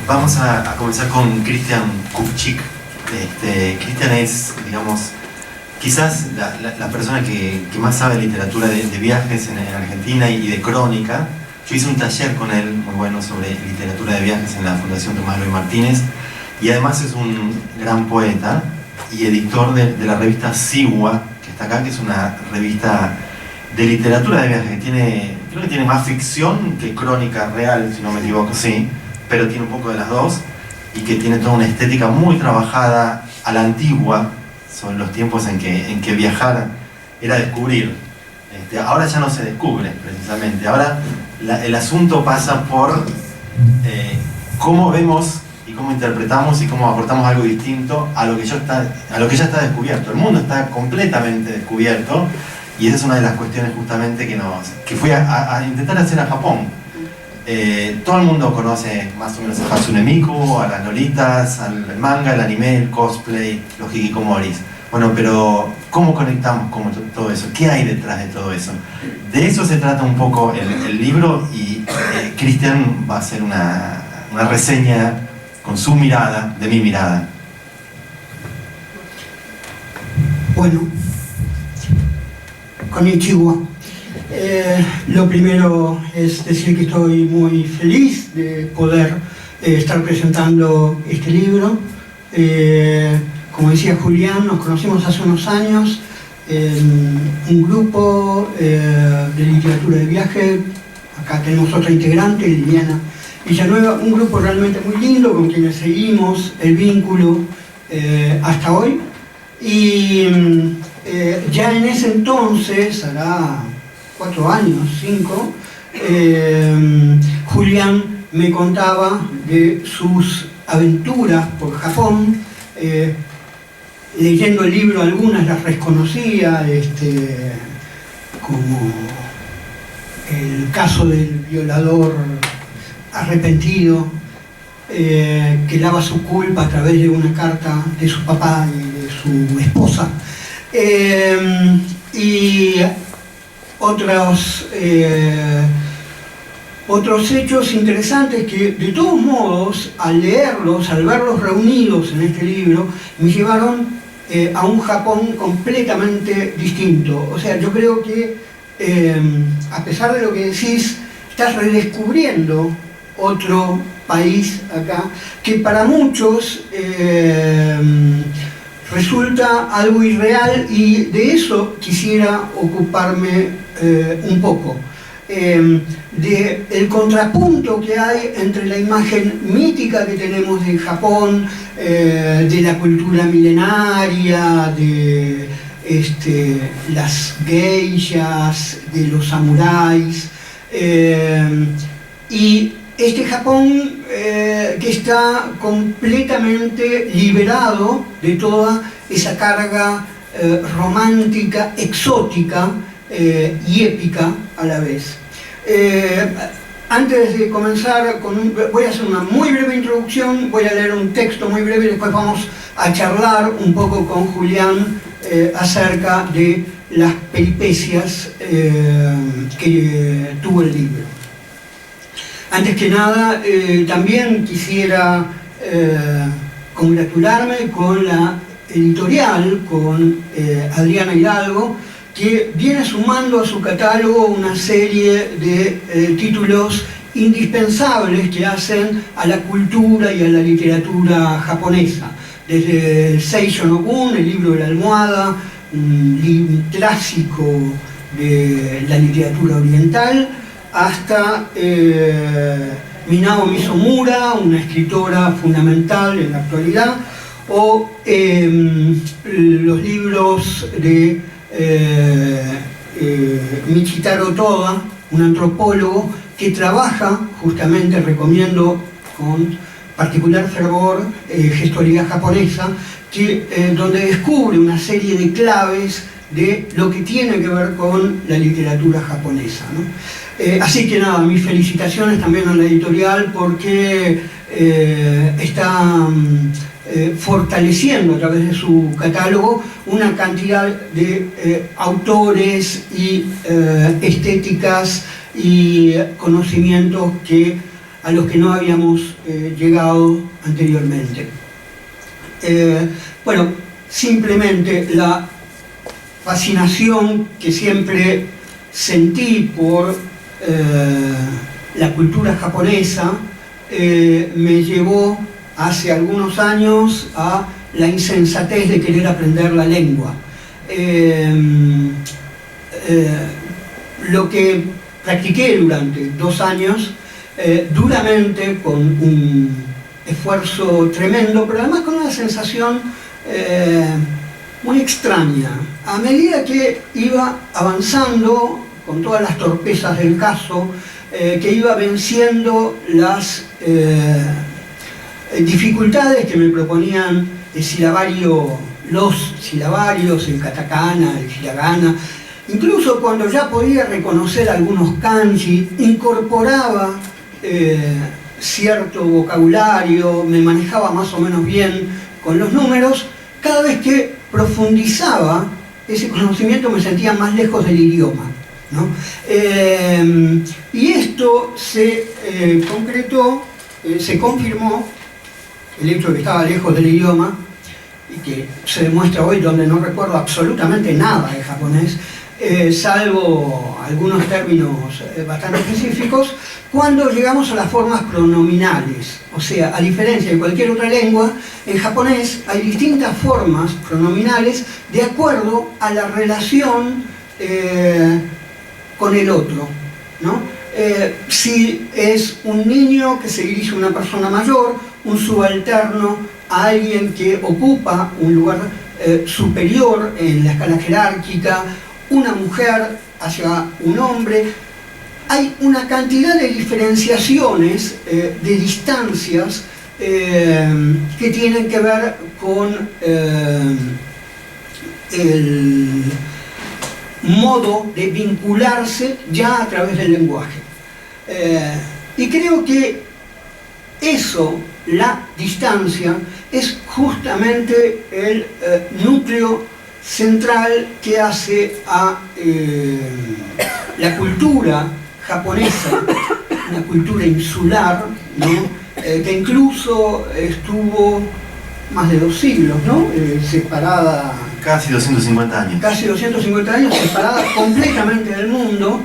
Vamos a comenzar con Christian Kupchik. Christian es, digamos, quizás la persona que más sabe de literatura de viajes en Argentina y de crónica. Yo hice un taller con él muy bueno sobre literatura de viajes en la Fundación Tomás Eloy Martínez, y además es un gran poeta y editor de la revista Sigua, que está acá, que es una revista de literatura de viajes que creo que tiene más ficción que crónica real, si no me equivoco, sí, pero tiene un poco de las dos, y que tiene toda una estética muy trabajada a la antigua sobre los tiempos en que viajar era descubrir. Ahora ya no se descubre, precisamente. Ahora el asunto pasa por cómo vemos y cómo interpretamos y cómo aportamos algo distinto a lo que ya está descubierto. El mundo está completamente descubierto, y esa es una de las cuestiones justamente que fui a intentar hacer a Japón. Todo el mundo conoce más o menos a Hatsune Miku, a las lolitas, al manga, el anime, el cosplay, los hikikomoris. Bueno, pero ¿cómo conectamos con todo eso? ¿Qué hay detrás de todo eso? De eso se trata un poco el libro, y Christian va a hacer una reseña con su mirada, de mi mirada. Bueno, konnichiwa. Lo primero es decir que estoy muy feliz de poder estar presentando este libro. Como decía Julián, nos conocimos hace unos años en un grupo de literatura de viaje. Acá tenemos otra integrante, Liliana Villanueva, un grupo realmente muy lindo con quienes seguimos el vínculo hasta hoy. Y ya en ese entonces, hará 4 años, 5, Julián me contaba de sus aventuras por Japón. Leyendo el libro, algunas las reconocía, como el caso del violador arrepentido, que lava su culpa a través de una carta de su papá y de su esposa, y otros hechos interesantes que, de todos modos, al leerlos, al verlos reunidos en este libro, me llevaron a un Japón completamente distinto. O sea, yo creo que, a pesar de lo que decís, estás redescubriendo otro país acá, que para muchos resulta algo irreal, y de eso quisiera ocuparme un poco. Del contrapunto que hay entre la imagen mítica que tenemos de Japón, de la cultura milenaria, de las geishas, de los samuráis, y este Japón que está completamente liberado de toda esa carga romántica, exótica y épica a la vez. Antes de comenzar, voy a hacer una muy breve introducción, voy a leer un texto muy breve y después vamos a charlar un poco con Julián acerca de las peripecias que tuvo el libro. Antes que nada, también quisiera congratularme con la editorial, con Adriana Hidalgo, que viene sumando a su catálogo una serie de títulos indispensables que hacen a la cultura y a la literatura japonesa. Desde el Seisho no Gun, el libro de la almohada, un clásico de la literatura oriental, hasta Minao Mizumura, una escritora fundamental en la actualidad, o los libros de Michitaro Toda, un antropólogo que trabaja, justamente recomiendo con particular fervor, Gestualidad japonesa, donde descubre una serie de claves de lo que tiene que ver con la literatura japonesa, ¿no? Así que nada, mis felicitaciones también a la editorial, porque está fortaleciendo a través de su catálogo una cantidad de autores y estéticas y conocimientos que a los que no habíamos llegado anteriormente. Bueno, simplemente la fascinación que siempre sentí por la cultura japonesa me llevó hace algunos años a la insensatez de querer aprender la lengua. Lo que practiqué durante 2 años, duramente, con un esfuerzo tremendo, pero además con una sensación muy extraña. A medida que iba avanzando, con todas las torpezas del caso, que iba venciendo las dificultades que me proponían el silabario, los silabarios, el katakana, el hiragana. Incluso cuando ya podía reconocer algunos kanji, incorporaba cierto vocabulario, me manejaba más o menos bien con los números. Cada vez que profundizaba ese conocimiento me sentía más lejos del idioma, ¿no? Y esto se concretó, se confirmó, el hecho de que estaba lejos del idioma, y que se demuestra hoy, donde no recuerdo absolutamente nada de japonés, salvo algunos términos bastante específicos, cuando llegamos a las formas pronominales. O sea, a diferencia de cualquier otra lengua, en japonés hay distintas formas pronominales de acuerdo a la relación con el otro, ¿no? Si es un niño que se dirige a una persona mayor, un subalterno a alguien que ocupa un lugar superior en la escala jerárquica, una mujer hacia un hombre. Hay una cantidad de diferenciaciones, de distancias, que tienen que ver con el modo de vincularse ya a través del lenguaje. Y creo que eso, la distancia, es justamente el núcleo central que hace a la cultura japonesa, una cultura insular, ¿no? Que incluso estuvo más de 2 siglos, ¿no? Separada... Casi 250 años. Casi 250 años, separada completamente del mundo,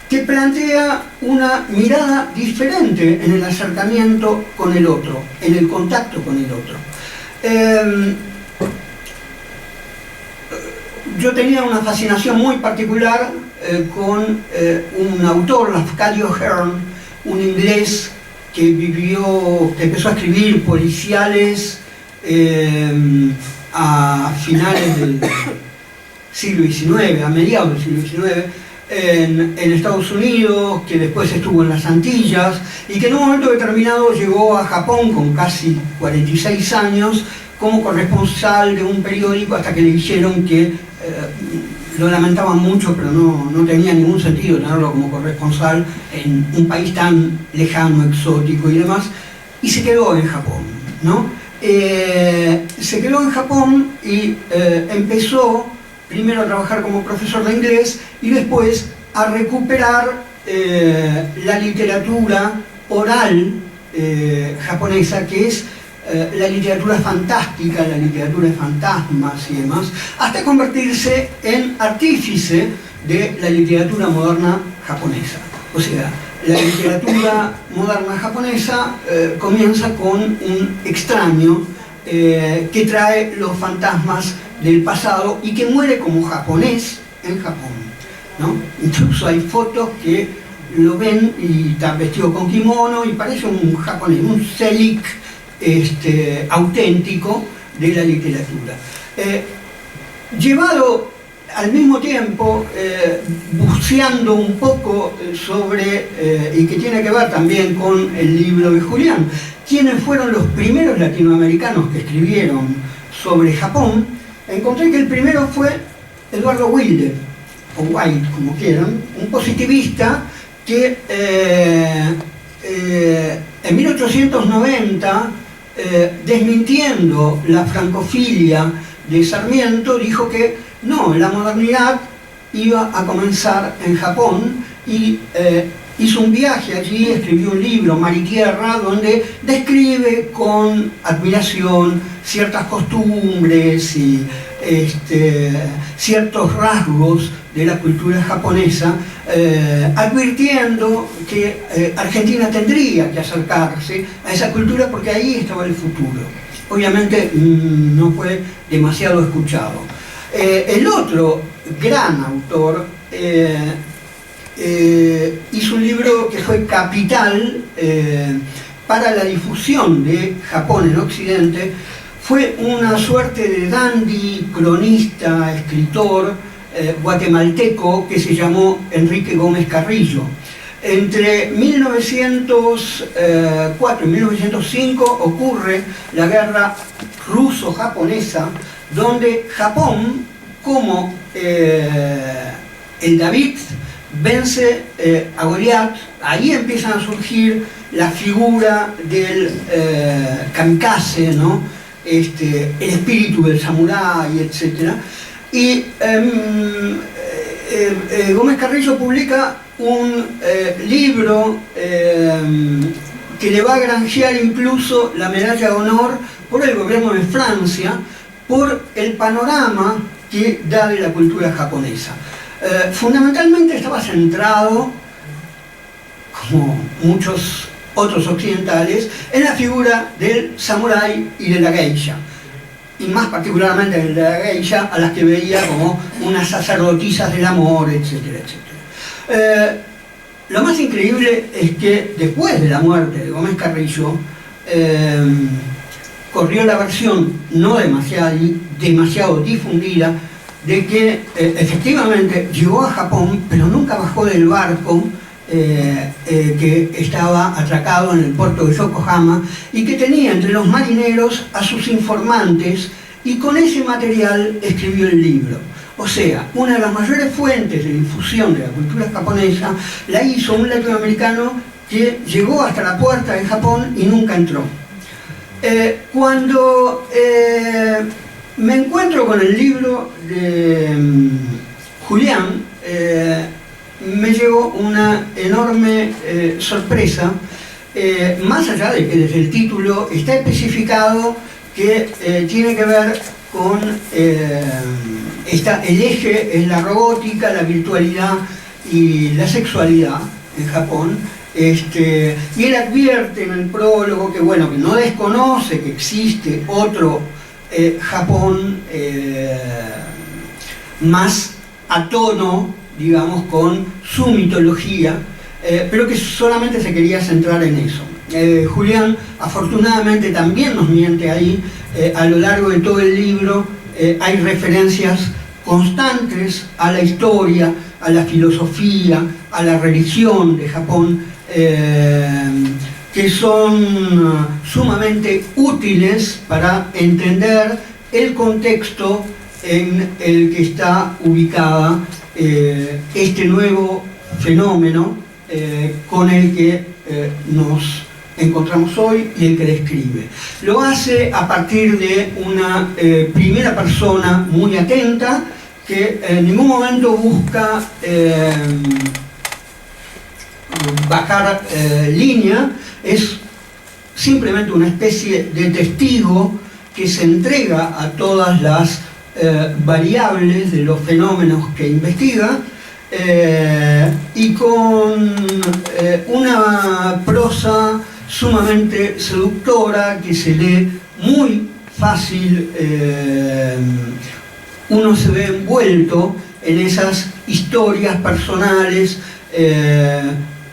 que plantea una mirada diferente en el acercamiento con el otro, en el contacto con el otro. Yo tenía una fascinación muy particular con un autor, Lafcadio Hearn, un inglés que empezó a escribir policiales a finales del siglo XIX, a mediados del siglo XIX, en Estados Unidos, que después estuvo en las Antillas y que en un momento determinado llegó a Japón con casi 46 años como corresponsal de un periódico, hasta que le dijeron que lo lamentaban mucho, pero no tenía ningún sentido tenerlo como corresponsal en un país tan lejano, exótico y demás, y se quedó en Japón, ¿no? Se quedó en Japón y empezó primero a trabajar como profesor de inglés y después a recuperar la literatura oral japonesa, que es la literatura fantástica, la literatura de fantasmas y demás, hasta convertirse en artífice de la literatura moderna japonesa. O sea, la literatura moderna japonesa comienza con un extraño que trae los fantasmas del pasado y que muere como japonés en Japón, ¿no? Incluso hay fotos que lo ven y está vestido con kimono y parece un japonés, un selik auténtico de la literatura. Llevado al mismo tiempo, buceando un poco sobre, y que tiene que ver también con el libro de Julián, quiénes fueron los primeros latinoamericanos que escribieron sobre Japón, encontré que el primero fue Eduardo Wilde, o White, como quieran, un positivista que en 1890, desmintiendo la francofilia de Sarmiento, dijo que no, la modernidad iba a comenzar en Japón y hizo un viaje allí, escribió un libro, Mar y Tierra, donde describe con admiración ciertas costumbres y ciertos rasgos de la cultura japonesa, advirtiendo que Argentina tendría que acercarse a esa cultura porque ahí estaba el futuro. Obviamente no fue demasiado escuchado. El otro gran autor hizo un libro que fue capital para la difusión de Japón en Occidente. Fue una suerte de dandy, cronista, escritor guatemalteco que se llamó Enrique Gómez Carrillo. Entre 1904 y 1905 ocurre la guerra ruso-japonesa, donde Japón, como el David, vence a Goliat. Ahí empiezan a surgir la figura del kamikaze, ¿no? El espíritu del samurái, etc. Y Gómez Carrillo publica un libro que le va a granjear incluso la medalla de honor por el gobierno de Francia, por el panorama que da de la cultura japonesa. Fundamentalmente estaba centrado, como muchos otros occidentales, en la figura del samurái y de la geisha, y más particularmente de la geisha, a las que veía como unas sacerdotisas del amor, etcétera, etcétera. Lo más increíble es que después de la muerte de Gómez Carrillo, corrió la versión no demasiado difundida de que efectivamente llegó a Japón, pero nunca bajó del barco que estaba atracado en el puerto de Yokohama y que tenía entre los marineros a sus informantes, y con ese material escribió el libro. O sea, una de las mayores fuentes de difusión de la cultura japonesa la hizo un latinoamericano que llegó hasta la puerta de Japón y nunca entró. Cuando me encuentro con el libro de Julián, me llevó una enorme sorpresa, más allá de que desde el título está especificado que tiene que ver con el eje es la robótica, la virtualidad y la sexualidad en Japón. Y él advierte en el prólogo que, bueno, que no desconoce que existe otro Japón más a tono, digamos, con su mitología, pero que solamente se quería centrar en eso. Julián afortunadamente también nos miente ahí. A lo largo de todo el libro hay referencias constantes a la historia, a la filosofía, a la religión de Japón, que son sumamente útiles para entender el contexto en el que está ubicada este nuevo fenómeno con el que nos encontramos hoy y el que describe. Lo hace a partir de una primera persona muy atenta, que en ningún momento busca bajar línea, es simplemente una especie de testigo que se entrega a todas las variables de los fenómenos que investiga, y con una prosa sumamente seductora que se lee muy fácil. Uno se ve envuelto en esas historias personales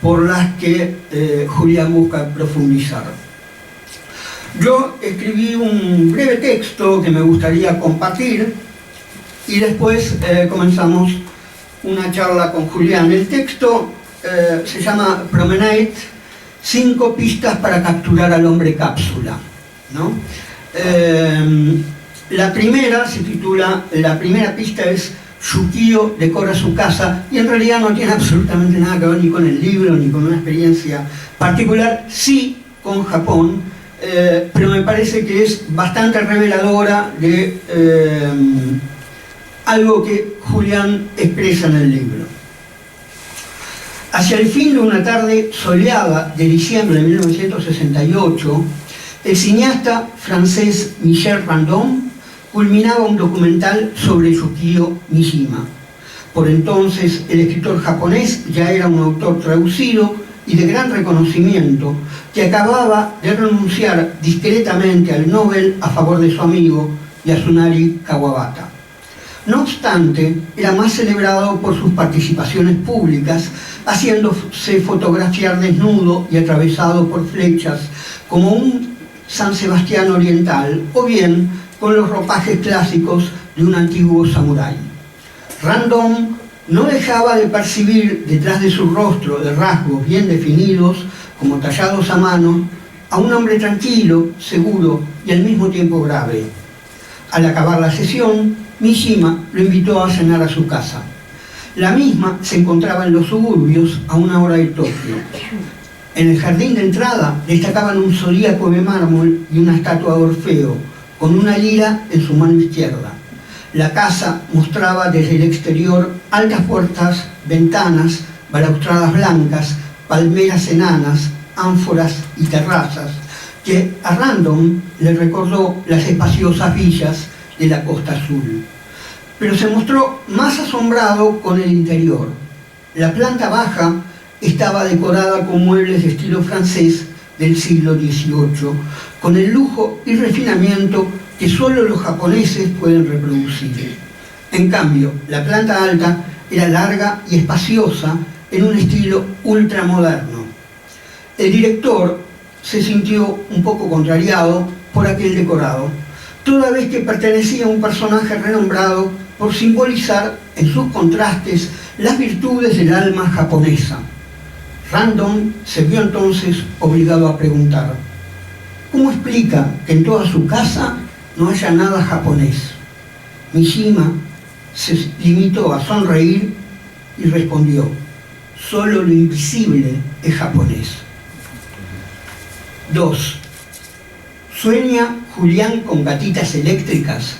por las que Julián busca profundizar. Yo escribí un breve texto que me gustaría compartir y después comenzamos una charla con Julián. El texto se llama Promenade, 5 pistas para capturar al hombre cápsula, ¿no? La primera se titula, la primera pista es Yukio decora su casa, y en realidad no tiene absolutamente nada que ver ni con el libro ni con una experiencia particular, sí con Japón, pero me parece que es bastante reveladora de algo que Julián expresa en el libro. Hacia el fin de una tarde soleada de diciembre de 1968, el cineasta francés Michel Randon culminaba un documental sobre Yukio Mishima. Por entonces, el escritor japonés ya era un autor traducido y de gran reconocimiento, que acababa de renunciar discretamente al Nobel a favor de su amigo Yasunari Kawabata. No obstante, era más celebrado por sus participaciones públicas, haciéndose fotografiar desnudo y atravesado por flechas como un San Sebastián oriental, o bien con los ropajes clásicos de un antiguo samurái. Randon no dejaba de percibir detrás de su rostro de rasgos bien definidos, como tallados a mano, a un hombre tranquilo, seguro y al mismo tiempo grave. Al acabar la sesión, Mishima lo invitó a cenar a su casa. La misma se encontraba en los suburbios a 1 hora de Tokio. En el jardín de entrada destacaban un zodíaco de mármol y una estatua de Orfeo, con una lira en su mano izquierda. La casa mostraba desde el exterior altas puertas, ventanas, balaustradas blancas, palmeras enanas, ánforas y terrazas, que a Randon le recordó las espaciosas villas de la Costa Azul. Pero se mostró más asombrado con el interior. La planta baja estaba decorada con muebles de estilo francés del siglo XVIII, con el lujo y refinamiento que solo los japoneses pueden reproducir. En cambio, la planta alta era larga y espaciosa en un estilo ultramoderno. El director se sintió un poco contrariado por aquel decorado, toda vez que pertenecía a un personaje renombrado por simbolizar en sus contrastes las virtudes del alma japonesa. Randon se vio entonces obligado a preguntar: ¿cómo explica que en toda su casa no haya nada japonés? Mishima se limitó a sonreír y respondió: solo lo invisible es japonés. 2. ¿Sueña Julián con gatitas eléctricas?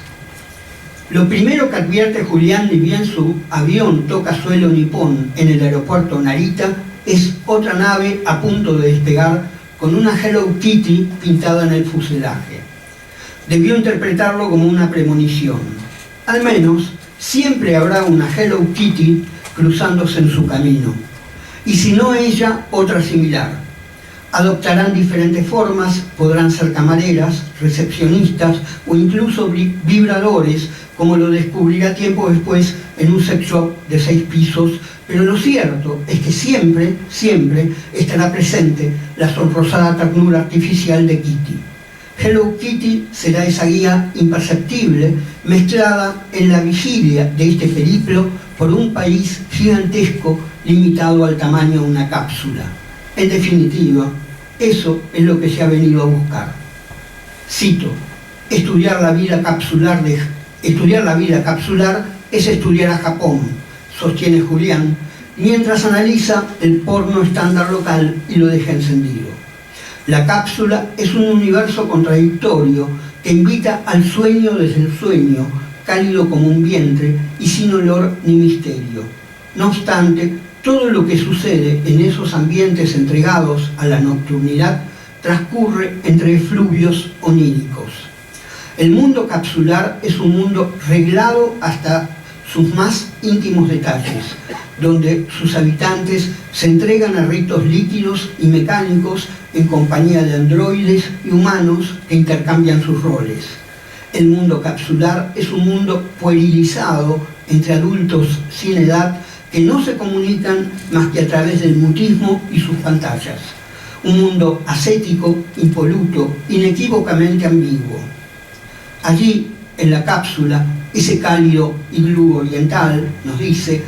Lo primero que advierte Julián ni bien su avión toca suelo nipón en el aeropuerto Narita es otra nave a punto de despegar con una Hello Kitty pintada en el fuselaje. Debió interpretarlo como una premonición. Al menos, siempre habrá una Hello Kitty cruzándose en su camino. Y si no ella, otra similar. Adoptarán diferentes formas, podrán ser camareras, recepcionistas o incluso vibradores, como lo descubrirá tiempo después en un sex shop de 6 pisos, pero lo cierto es que siempre, siempre estará presente la sonrosada ternura artificial de Kitty. Hello Kitty será esa guía imperceptible, mezclada en la vigilia de este periplo por un país gigantesco limitado al tamaño de una cápsula. En definitiva, eso es lo que se ha venido a buscar. Cito: estudiar la vida capsular es estudiar a Japón, sostiene Julián, mientras analiza el porno estándar local y lo deja encendido. La cápsula es un universo contradictorio que invita al sueño desde el sueño, cálido como un vientre y sin olor ni misterio. No obstante, todo lo que sucede en esos ambientes entregados a la nocturnidad transcurre entre efluvios oníricos. El mundo capsular es un mundo reglado hasta sus más íntimos detalles, donde sus habitantes se entregan a ritos líquidos y mecánicos en compañía de androides y humanos que intercambian sus roles. El mundo capsular es un mundo puerilizado entre adultos sin edad que no se comunican más que a través del mutismo y sus pantallas. Un mundo ascético, impoluto, inequívocamente ambiguo. Allí, en la cápsula, ese cálido iglú oriental, nos dice,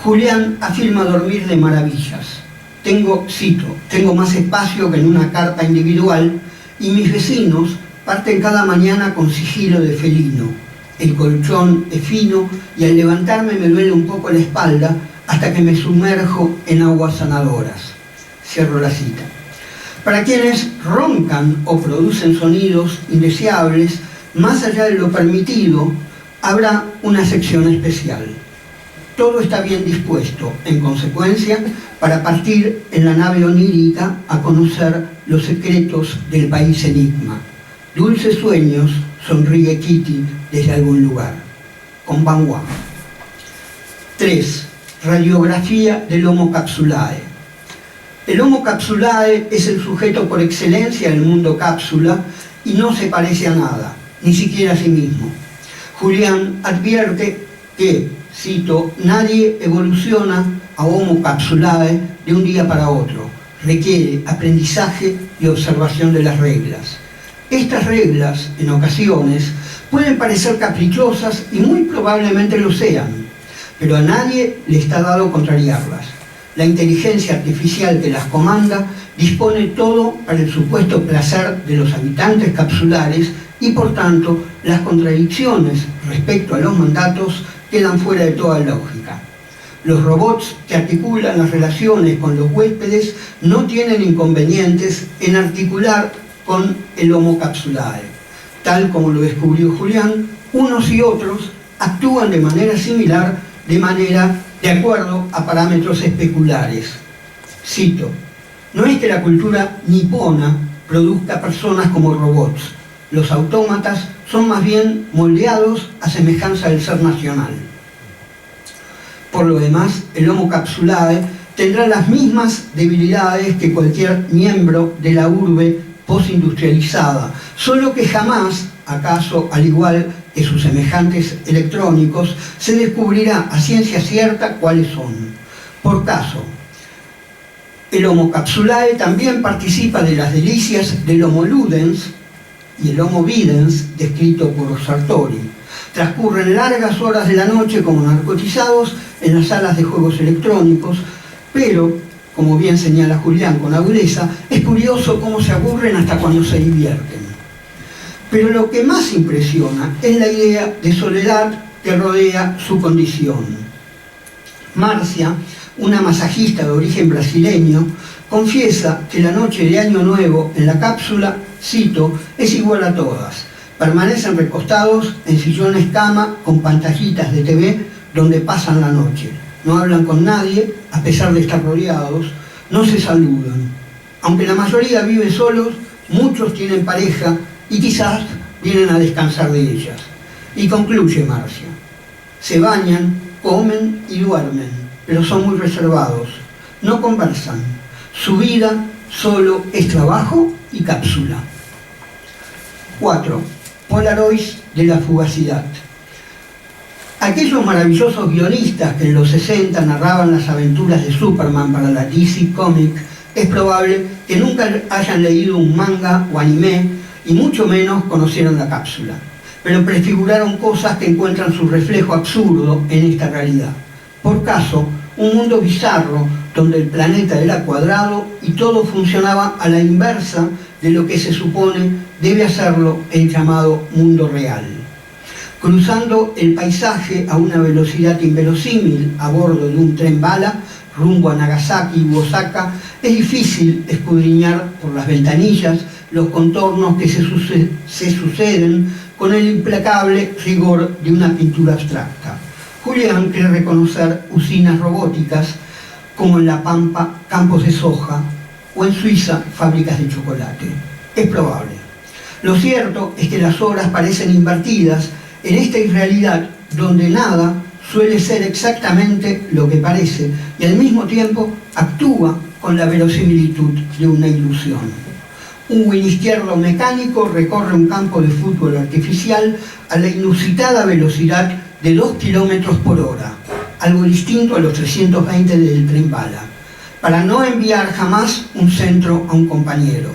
Julián afirma dormir de maravillas. Tengo más espacio que en una carpa individual y mis vecinos parten cada mañana con sigilo de felino. El colchón es fino y al levantarme me duele un poco la espalda hasta que me sumerjo en aguas sanadoras. Cierro la cita. Para quienes roncan o producen sonidos indeseables, más allá de lo permitido, habrá una sección especial. Todo está bien dispuesto, en consecuencia, para partir en la nave onírica a conocer los secretos del país enigma. Dulces sueños, sonríe Kitty desde algún lugar. Konbanwa. 3. Radiografía del Homo Capsulae. El Homo Capsulae es el sujeto por excelencia del mundo cápsula y no se parece a nada, ni siquiera a sí mismo. Julián advierte que, cito, nadie evoluciona a Homo Capsulae de un día para otro. Requiere aprendizaje y observación de las reglas. Estas reglas, en ocasiones, pueden parecer caprichosas y muy probablemente lo sean, pero a nadie le está dado contrariarlas. La inteligencia artificial que las comanda dispone todo para el supuesto placer de los habitantes capsulares y, por tanto, las contradicciones respecto a los mandatos quedan fuera de toda lógica. Los robots que articulan las relaciones con los huéspedes no tienen inconvenientes en articular con el Homo Capsulae. Tal como lo descubrió Julián, unos y otros actúan de manera similar, de acuerdo a parámetros especulares. Cito, no es que la cultura nipona produzca personas como robots. Los autómatas son más bien moldeados a semejanza del ser nacional. Por lo demás, el Homo Capsulae tendrá las mismas debilidades que cualquier miembro de la urbe postindustrializada, solo que jamás, acaso al igual que sus semejantes electrónicos, se descubrirá a ciencia cierta cuáles son. Por caso, el Homo Capsulae también participa de las delicias del Homo Ludens y el Homo Videns, descrito por Sartori. Transcurren largas horas de la noche como narcotizados en las salas de juegos electrónicos, pero, como bien señala Julián con agudeza, es curioso cómo se aburren hasta cuando se divierten. Pero lo que más impresiona es la idea de soledad que rodea su condición. Marcia, una masajista de origen brasileño, confiesa que la noche de Año Nuevo en la cápsula, cito, es igual a todas. Permanecen recostados en sillones cama con pantallitas de TV donde pasan la noche. No hablan con nadie, a pesar de estar rodeados, no se saludan. Aunque la mayoría vive solos, muchos tienen pareja y quizás vienen a descansar de ellas. Y concluye Marcia, se bañan, comen y duermen, pero son muy reservados, no conversan. Su vida solo es trabajo y cápsula. 4. Polaroids de la fugacidad. Aquellos maravillosos guionistas que en los 60 narraban las aventuras de Superman para la DC Comic, es probable que nunca hayan leído un manga o anime y mucho menos conocieron la cápsula, pero prefiguraron cosas que encuentran su reflejo absurdo en esta realidad. Por caso, un mundo bizarro donde el planeta era cuadrado y todo funcionaba a la inversa de lo que se supone debe hacerlo el llamado mundo real. Cruzando el paisaje a una velocidad inverosímil a bordo de un tren bala rumbo a Nagasaki y Osaka, es difícil escudriñar por las ventanillas los contornos que se suceden con el implacable rigor de una pintura abstracta. Julián cree reconocer usinas robóticas como en La Pampa campos de soja o en Suiza fábricas de chocolate. Es probable. Lo cierto es que las obras parecen invertidas en esta irrealidad donde nada suele ser exactamente lo que parece y al mismo tiempo actúa con la verosimilitud de una ilusión. Un win izquierdo mecánico recorre un campo de fútbol artificial a la inusitada velocidad de 2 km por hora, algo distinto a los 320 del tren bala, para no enviar jamás un centro a un compañero.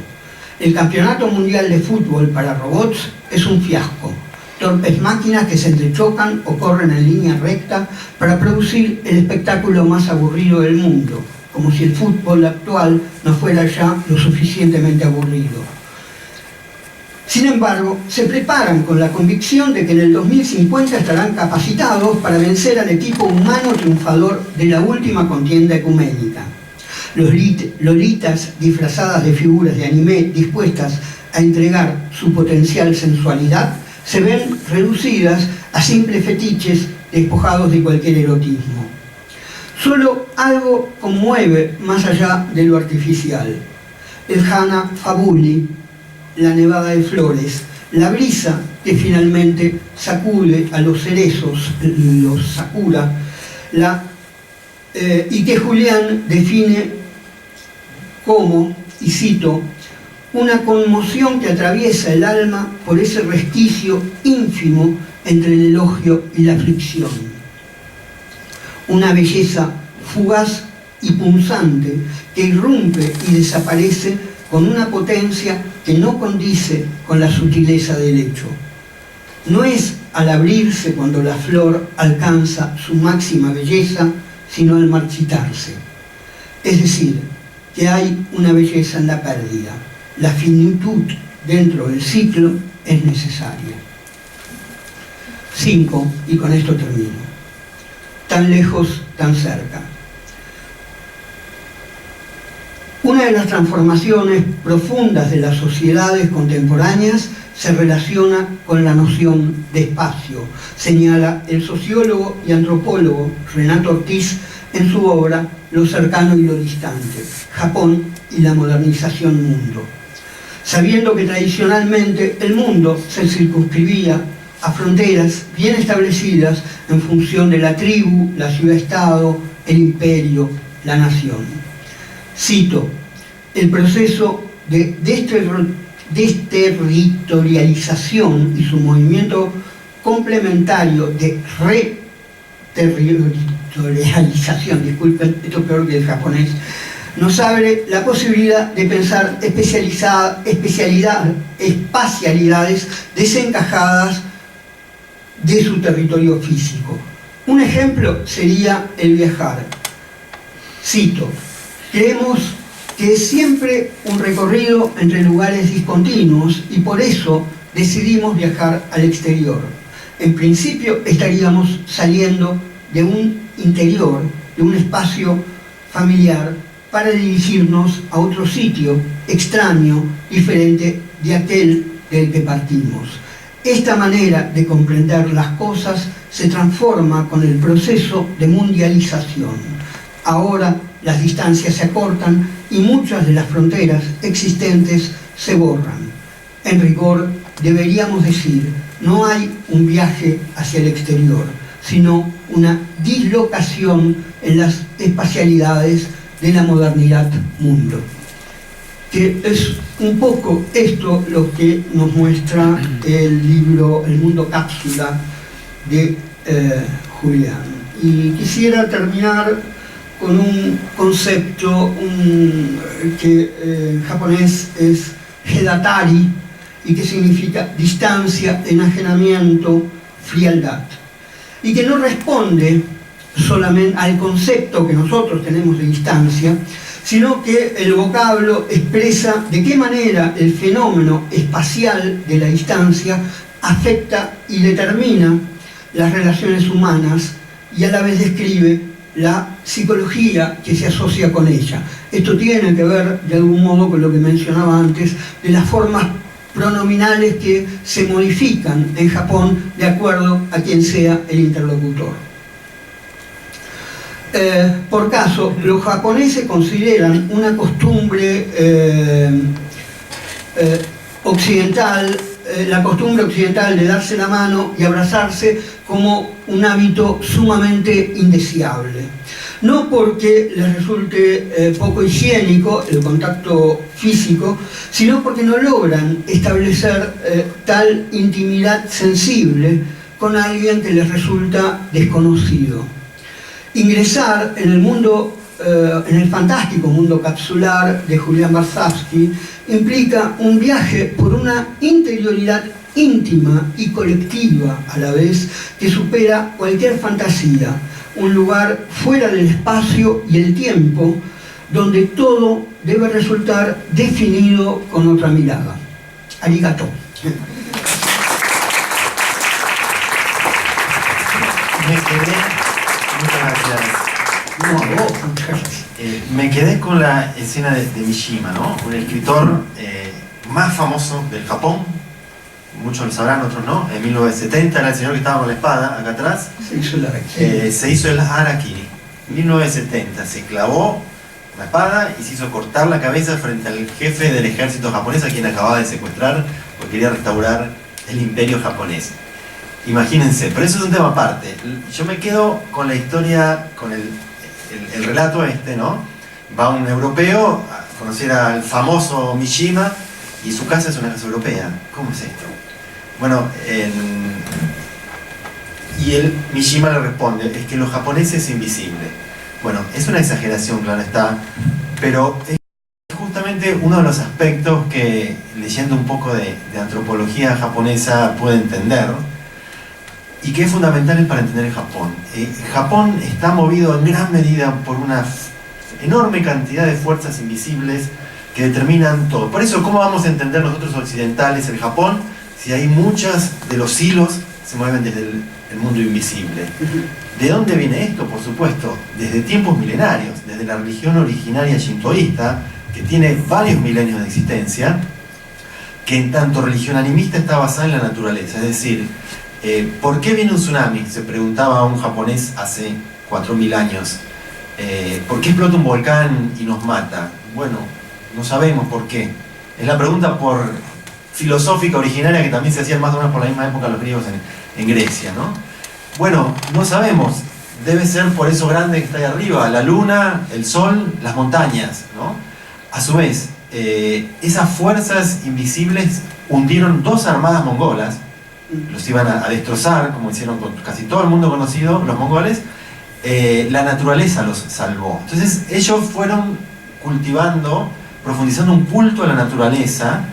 El campeonato mundial de fútbol para robots es un fiasco. Torpes máquinas que se entrechocan o corren en línea recta para producir el espectáculo más aburrido del mundo, como si el fútbol actual no fuera ya lo suficientemente aburrido. Sin embargo, se preparan con la convicción de que en el 2050 estarán capacitados para vencer al equipo humano triunfador de la última contienda ecuménica. Los lolitas disfrazadas de figuras de anime dispuestas a entregar su potencial sensualidad se ven reducidas a simples fetiches despojados de cualquier erotismo. Solo algo conmueve más allá de lo artificial. El Hana Fabuli, la nevada de flores, la brisa que finalmente sacude a los cerezos, los sakura, y que Julián define como, y cito, una conmoción que atraviesa el alma por ese resquicio ínfimo entre el elogio y la aflicción. Una belleza fugaz y punzante que irrumpe y desaparece con una potencia que no condice con la sutileza del hecho. No es al abrirse cuando la flor alcanza su máxima belleza, sino al marchitarse. Es decir, que hay una belleza en la pérdida. La finitud dentro del ciclo es necesaria. 5, y con esto termino. Tan lejos, tan cerca. Una de las transformaciones profundas de las sociedades contemporáneas se relaciona con la noción de espacio, señala el sociólogo y antropólogo Renato Ortiz en su obra Lo cercano y lo distante, Japón y la modernización mundo. Sabiendo que tradicionalmente el mundo se circunscribía a fronteras bien establecidas en función de la tribu, la ciudad-estado, el imperio, la nación. Cito, el proceso de desterritorialización y su movimiento complementario de reterritorialización, disculpen, esto es peor que el japonés, nos abre la posibilidad de pensar espacialidades desencajadas de su territorio físico. Un ejemplo sería el viajar. Cito, creemos que es siempre un recorrido entre lugares discontinuos y por eso decidimos viajar al exterior. En principio estaríamos saliendo de un interior, de un espacio familiar, para dirigirnos a otro sitio extraño, diferente de aquel del que partimos. Esta manera de comprender las cosas se transforma con el proceso de mundialización. Ahora las distancias se acortan y muchas de las fronteras existentes se borran. En rigor, deberíamos decir, no hay un viaje hacia el exterior, sino una dislocación en las espacialidades de la modernidad mundo. Que es un poco esto lo que nos muestra el libro El mundo cápsula de Julián. Y quisiera terminar con un concepto que en japonés es hedatari y que significa distancia, enajenamiento, frialdad. Y que no responde solamente al concepto que nosotros tenemos de distancia, sino que el vocablo expresa de qué manera el fenómeno espacial de la distancia afecta y determina las relaciones humanas y a la vez describe la psicología que se asocia con ella. Esto tiene que ver de algún modo con lo que mencionaba antes de las formas pronominales que se modifican en Japón de acuerdo a quien sea el interlocutor. Por caso, los japoneses consideran una costumbre occidental, la costumbre occidental de darse la mano y abrazarse como un hábito sumamente indeseable. No porque les resulte poco higiénico el contacto físico, sino porque no logran establecer tal intimidad sensible con alguien que les resulta desconocido. Ingresar en el mundo, en el fantástico mundo capsular de Julián Barsavsky implica un viaje por una interioridad íntima y colectiva a la vez que supera cualquier fantasía, un lugar fuera del espacio y el tiempo donde todo debe resultar definido con otra mirada. Arigato. Muchas gracias. Me quedé con la escena de Mishima, ¿no? Un escritor más famoso del Japón, muchos lo sabrán, otros no, en 1970 era el señor que estaba con la espada acá atrás. Se hizo el harakiri. Se hizo el harakiri. 1970 se clavó la espada y se hizo cortar la cabeza frente al jefe del ejército japonés, a quien acababa de secuestrar porque quería restaurar el imperio japonés. Imagínense, pero eso es un tema aparte. Yo me quedo con la historia, con el relato este, ¿no? Va un europeo a conocer al famoso Mishima y su casa es una casa europea. ¿Cómo es esto? Bueno, y el Mishima le responde, es que los japoneses es invisible. Bueno, es una exageración, claro está, pero es justamente uno de los aspectos que, leyendo un poco de antropología japonesa, puede entender, y que es fundamental para entender el Japón. Japón está movido en gran medida por una enorme cantidad de fuerzas invisibles que determinan todo. Por eso, ¿cómo vamos a entender nosotros occidentales el Japón si hay muchos de los hilos se mueven desde el mundo invisible? ¿De dónde viene esto? Por supuesto, desde tiempos milenarios, desde la religión originaria shintoísta, que tiene varios milenios de existencia, que en tanto religión animista está basada en la naturaleza. Es decir, ¿por qué viene un tsunami? Se preguntaba a un japonés hace 4000 años. ¿Por qué explota un volcán y nos mata? Bueno, no sabemos por qué. Es la pregunta filosófica originaria que también se hacía más o menos por la misma época los griegos en Grecia, ¿no? Bueno, no sabemos. Debe ser por eso grande que está ahí arriba, la luna, el sol, las montañas, ¿no? A su vez, esas fuerzas invisibles hundieron 2 armadas mongolas, los iban a destrozar, como hicieron con casi todo el mundo conocido, los mongoles. La naturaleza los salvó. Entonces ellos fueron cultivando, profundizando un culto a la naturaleza,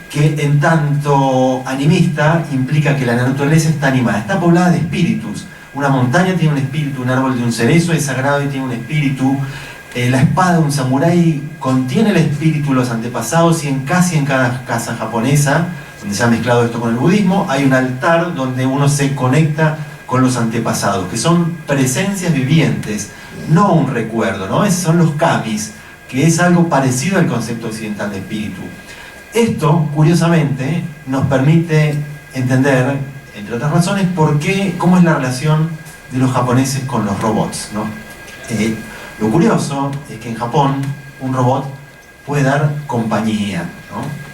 que en tanto animista implica que la naturaleza está animada, está poblada de espíritus. Una montaña tiene un espíritu, un árbol de un cerezo es sagrado y tiene un espíritu, la espada de un samurái contiene el espíritu de los antepasados, y casi en cada casa japonesa, donde se ha mezclado esto con el budismo, hay un altar donde uno se conecta con los antepasados, que son presencias vivientes, no un recuerdo, ¿no? Esos son los kamis, que es algo parecido al concepto occidental de espíritu. Esto, curiosamente, nos permite entender, entre otras razones, cómo es la relación de los japoneses con los robots, ¿no? Lo curioso es que en Japón un robot puede dar compañía, ¿no?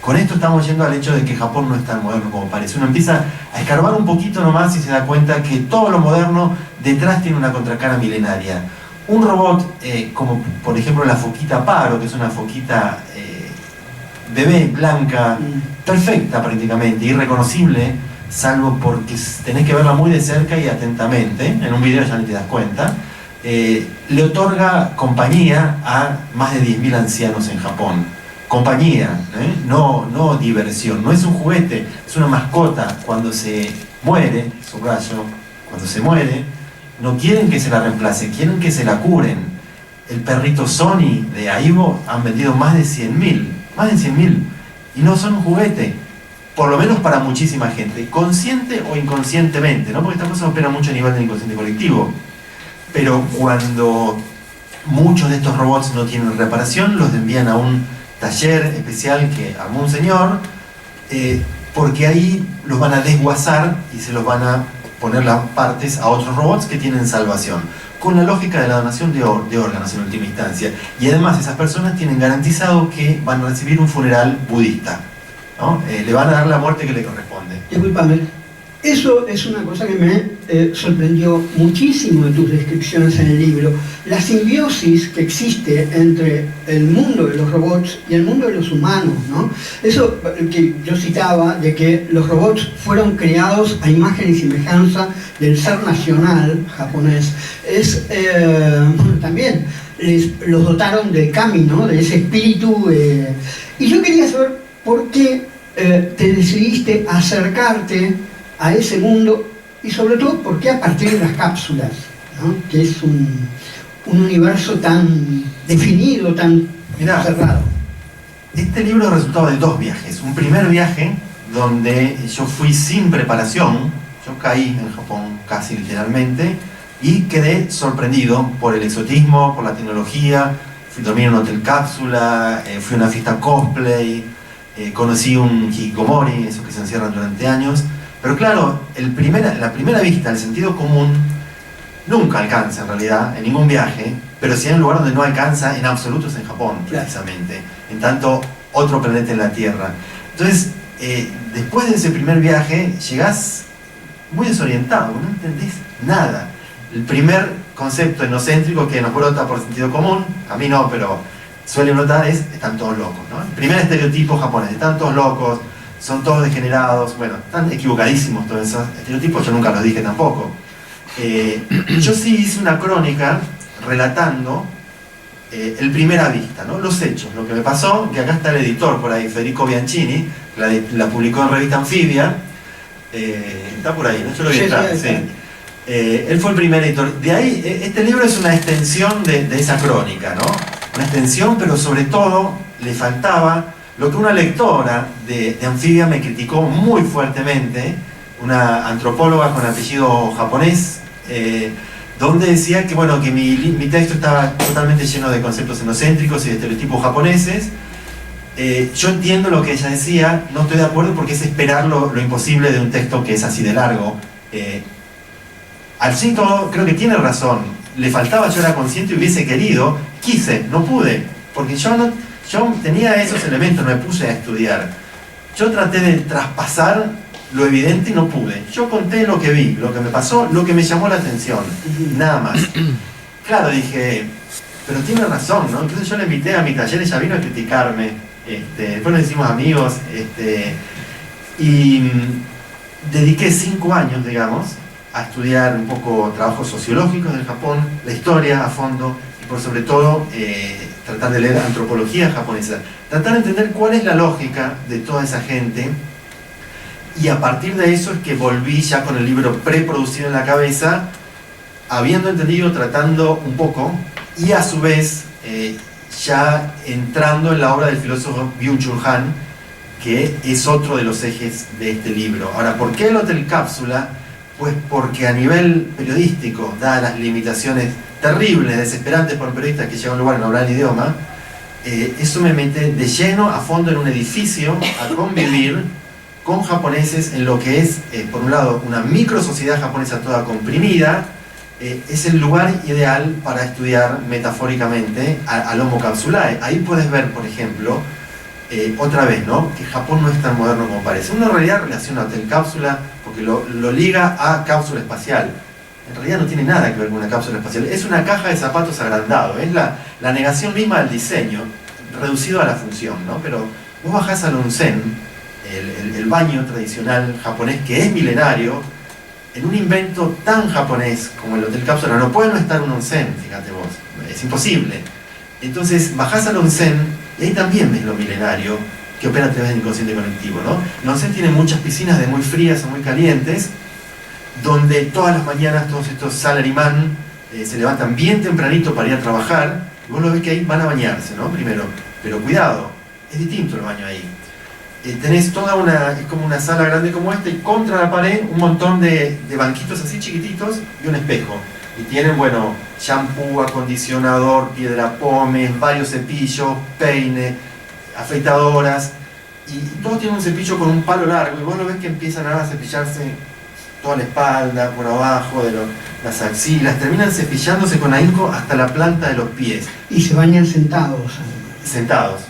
Con esto estamos yendo al hecho de que Japón no es tan moderno como parece. Uno empieza a escarbar un poquito nomás y se da cuenta que todo lo moderno detrás tiene una contracara milenaria. Un robot, como por ejemplo la foquita Paro, que es una foquita bebé, blanca, perfecta prácticamente, irreconocible, salvo porque tenés que verla muy de cerca y atentamente, en un video ya ni te das cuenta, le otorga compañía a más de 10.000 ancianos en Japón. Compañía, no diversión, no es un juguete, es una mascota. Cuando se muere, subrayo, cuando se muere, no quieren que se la reemplace, quieren que se la curen. El perrito Sony de Aibo han vendido más de 100.000, y no son un juguete, por lo menos para muchísima gente, consciente o inconscientemente, ¿no? Porque esta cosa opera mucho a nivel del inconsciente colectivo. Pero cuando muchos de estos robots no tienen reparación, los envían a un taller especial que armó un señor, porque ahí los van a desguazar y se los van a poner las partes a otros robots que tienen salvación, con la lógica de la donación de órganos en última instancia. Y además esas personas tienen garantizado que van a recibir un funeral budista, ¿no? Le van a dar la muerte que le corresponde. Disculpame, eso es una cosa que me sorprendió muchísimo de tus descripciones en el libro. La simbiosis que existe entre el mundo de los robots y el mundo de los humanos, ¿no? Eso que yo citaba, de que los robots fueron creados a imagen y semejanza del ser nacional japonés, bueno, también los dotaron del kami, ¿no? De ese espíritu. Y yo quería saber por qué te decidiste acercarte a ese mundo, y sobre todo por qué a partir de las cápsulas, ¿no? Que es un universo tan definido, tan cerrado. Este libro es el resultado de 2 viajes. Un primer viaje donde yo fui sin preparación, yo caí en Japón casi literalmente y quedé sorprendido por el exotismo, por la tecnología. Fui a dormir en un hotel cápsula, fui a una fiesta cosplay, conocí un hikikomori, esos que se encierran durante años, pero claro, la primera vista, el sentido común, nunca alcanza en realidad, en ningún viaje, pero si hay un lugar donde no alcanza en absoluto es en Japón, precisamente, en tanto otro planeta en la Tierra. Entonces, después de ese primer viaje, llegás muy desorientado, no entendés nada. El primer concepto etnocéntrico que nos brota por sentido común, a mí no, pero suele brotar, es están todos locos, ¿no? El primer estereotipo japonés, están todos locos, son todos degenerados, bueno, están equivocadísimos todos esos estereotipos, yo nunca los dije tampoco. Yo sí hice una crónica relatando el primera vista, ¿no? Los hechos, lo que me pasó, que acá está el editor por ahí, Federico Bianchini, la publicó en Revista Anfibia, está por ahí, ¿no? Yo lo vi atrás, sí. Él fue el primer editor. De ahí, este libro es una extensión de esa crónica, ¿no? Una extensión, pero sobre todo le faltaba lo que una lectora de Anfibia me criticó muy fuertemente, una antropóloga con apellido japonés, donde decía que, bueno, que mi texto estaba totalmente lleno de conceptos etnocéntricos y de estereotipos japoneses. Yo entiendo lo que ella decía, no estoy de acuerdo porque es esperar lo imposible de un texto que es así de largo. Al fin todo, creo que tiene razón, le faltaba, yo era consciente y hubiese querido, quise, no pude, porque yo tenía esos elementos, no me puse a estudiar. Yo traté de traspasar lo evidente y no pude. Yo conté lo que vi, lo que me pasó, lo que me llamó la atención, nada más. Claro, dije, pero tiene razón, ¿no? Entonces yo le invité a mi taller, ella vino a criticarme, después nos hicimos amigos, y dediqué 5 años, digamos, a estudiar un poco trabajos sociológicos del Japón, la historia a fondo, y por sobre todo tratar de leer antropología japonesa, tratar de entender cuál es la lógica de toda esa gente. Y a partir de eso es que volví ya con el libro preproducido en la cabeza, habiendo entendido, tratando un poco, y a su vez ya entrando en la obra del filósofo Byung-Chul Han, que es otro de los ejes de este libro. Ahora, ¿por qué el Hotel Cápsula? Pues porque a nivel periodístico, dadas las limitaciones terribles, desesperantes por un periodista que llega a un lugar y no habla el idioma, eso me mete de lleno a fondo en un edificio a convivir con japoneses en lo que es, por un lado, una micro sociedad japonesa toda comprimida. Es el lugar ideal para estudiar metafóricamente al Homo Capsulae. Ahí puedes ver, por ejemplo, otra vez, ¿no? Que Japón no es tan moderno como parece. Uno en realidad relaciona Hotel Cápsula porque lo liga a cápsula espacial. En realidad no tiene nada que ver con una cápsula espacial. Es una caja de zapatos agrandado. Es la negación misma del diseño, reducido a la función, ¿no? Pero vos bajás al onsen, el baño tradicional japonés que es milenario, en un invento tan japonés como el Hotel Cápsula no puede no estar un onsen, fíjate vos, es imposible. Entonces bajás al onsen y ahí también ves lo milenario que opera a través del inconsciente colectivo, ¿no? El onsen tiene muchas piscinas de muy frías a muy calientes, donde todas las mañanas todos estos salaryman se levantan bien tempranito para ir a trabajar, y vos lo ves que ahí van a bañarse, ¿no? Primero, pero cuidado, es distinto el baño ahí. Tenés toda es como una sala grande como esta, y contra la pared un montón de banquitos así chiquititos y un espejo. Y tienen, bueno, shampoo, acondicionador, piedra pómez, varios cepillos, peine, afeitadoras, y todos tienen un cepillo con un palo largo, y vos lo ves que empiezan a cepillarse toda la espalda, por abajo, las axilas, terminan cepillándose con ahínco hasta la planta de los pies. Y se bañan sentados. Sentados,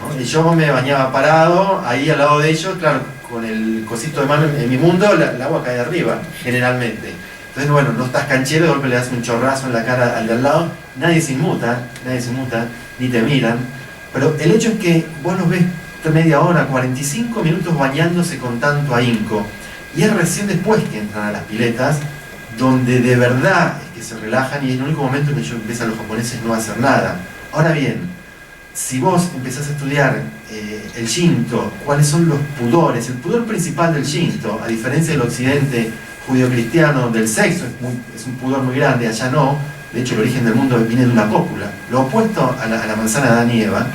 ¿no? Y yo me bañaba parado, ahí al lado de ellos, claro, con el cosito de mano en mi mundo, el agua cae de arriba, generalmente. Entonces, bueno, no estás canchero, de golpe le das un chorrazo en la cara al de al lado, nadie se inmuta, ni te miran. Pero el hecho es que vos los ves media hora, 45 minutos bañándose con tanto ahínco. Y es recién después que entran a las piletas, donde de verdad es que se relajan, y es el único momento en que yo empiezo a los japoneses no a hacer nada. Ahora bien, si vos empezás a estudiar el Shinto, cuáles son los pudores, el pudor principal del Shinto, a diferencia del occidente judío-cristiano, donde el sexo es un pudor muy grande, allá no, de hecho el origen del mundo viene de una cópula, lo opuesto a la manzana de Adán y Eva,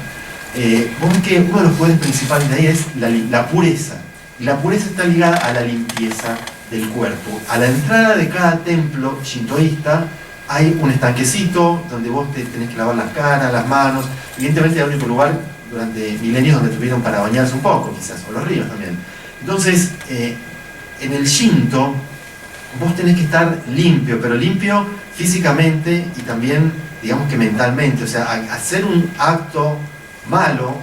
vos ves que uno de los poderes principales de ahí es la pureza, y la pureza está ligada a la limpieza del cuerpo. A la entrada de cada templo shintoísta hay un estanquecito donde vos te tenés que lavar las caras, las manos. Evidentemente el único lugar durante milenios donde tuvieron para bañarse un poco, quizás, o los ríos también. Entonces, en el Shinto, vos tenés que estar limpio, pero limpio físicamente y también, digamos que mentalmente. O sea, hacer un acto malo,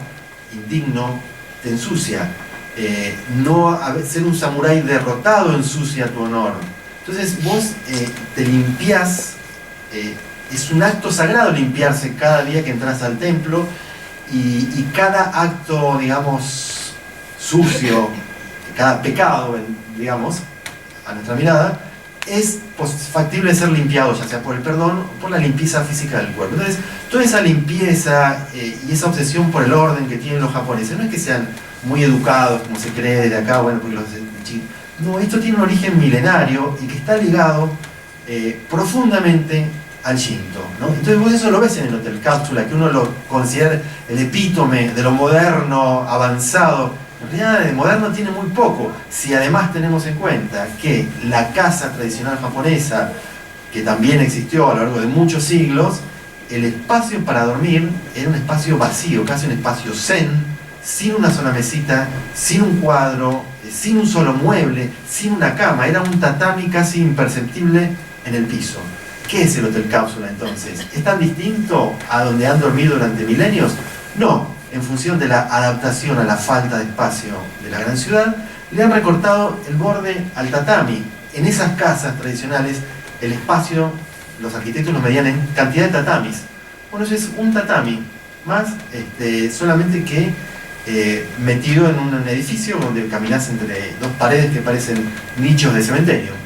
indigno, te ensucia. Ser un samurái derrotado ensucia tu honor. Entonces vos te limpiás, es un acto sagrado limpiarse cada día que entras al templo, y cada acto, digamos, sucio, cada pecado, digamos, a nuestra mirada, es factible de ser limpiado, ya sea por el perdón o por la limpieza física del cuerpo. Entonces, toda esa limpieza y esa obsesión por el orden que tienen los japoneses, no es que sean muy educados, como se cree desde acá, bueno, porque no, esto tiene un origen milenario y que está ligado profundamente al Shinto, ¿no? Entonces vos eso lo ves en el Hotel Cápsula, que uno lo considera el epítome de lo moderno, avanzado. En realidad de moderno tiene muy poco, si además tenemos en cuenta que la casa tradicional japonesa, que también existió a lo largo de muchos siglos, el espacio para dormir era un espacio vacío, casi un espacio zen, sin una sola mesita, sin un cuadro, sin un solo mueble, sin una cama. Era un tatami casi imperceptible en el piso. ¿Qué es el Hotel Cápsula entonces? ¿Es tan distinto a donde han dormido durante milenios? No, en función de la adaptación a la falta de espacio de la gran ciudad, le han recortado el borde al tatami. En esas casas tradicionales, el espacio, los arquitectos lo medían en cantidad de tatamis. Bueno, eso es un tatami, más solamente que metido en un edificio donde caminás entre dos paredes que parecen nichos de cementerio.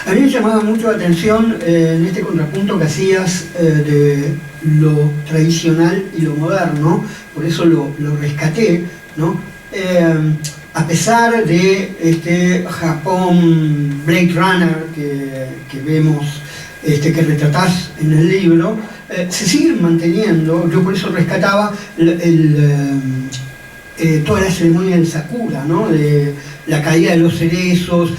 A mí me llamaba mucho la atención en este contrapunto que hacías de lo tradicional y lo moderno, por eso lo rescaté, ¿no? A pesar de este Japón Blade Runner que vemos, que retratás en el libro, se siguen manteniendo. Yo por eso rescataba toda la ceremonia del Sakura, ¿no? De la caída de los cerezos,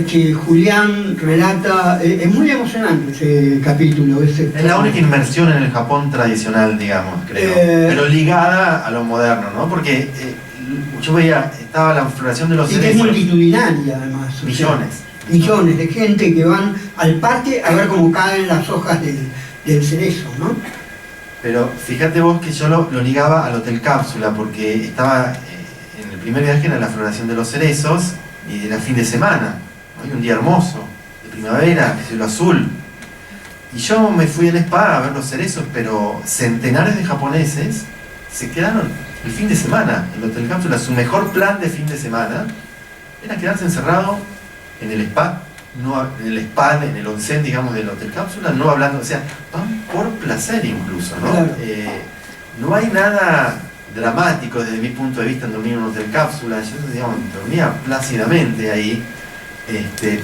que Julián relata. Es muy emocionante ese capítulo. Es la única inmersión en el Japón tradicional, digamos, creo, pero ligada a lo moderno, ¿no? Porque yo veía, estaba la floración de los cerezos. Y que es multitudinaria, además. Millones de gente que van al parque a ver cómo caen las hojas del cerezo, ¿no? Pero fíjate vos que yo lo ligaba al Hotel Cápsula, porque estaba en el primer viaje, en la floración de los cerezos, y era fin de semana, ¿no? Y un día hermoso, de primavera, cielo azul. Y yo me fui al spa a ver los cerezos, pero centenares de japoneses se quedaron el fin de semana en el Hotel Cápsula. Su mejor plan de fin de semana era quedarse encerrado en el spa, en el onsen, digamos, del Hotel Cápsula, no hablando, o sea, van por placer incluso, ¿no? Claro. No hay nada dramático desde mi punto de vista en dormir en un Hotel Cápsula. Yo, digamos, dormía plácidamente ahí,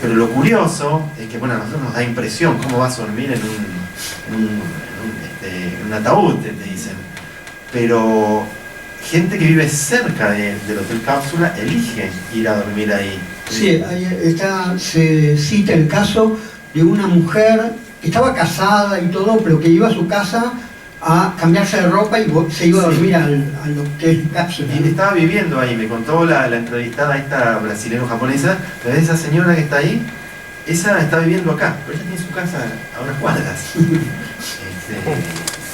pero lo curioso es que, bueno, a nosotros nos da impresión cómo vas a dormir en un ataúd, te dicen, pero gente que vive cerca del Hotel Cápsula elige ir a dormir ahí. Sí, ahí se cita el caso de una mujer que estaba casada y todo, pero que iba a su casa a cambiarse de ropa y se iba a dormir al Hotel Cápsula. Y estaba viviendo ahí, me contó la entrevistada esta brasilero-japonesa, pero esa señora que está ahí, esa está viviendo acá, pero ella tiene su casa a unas cuadras.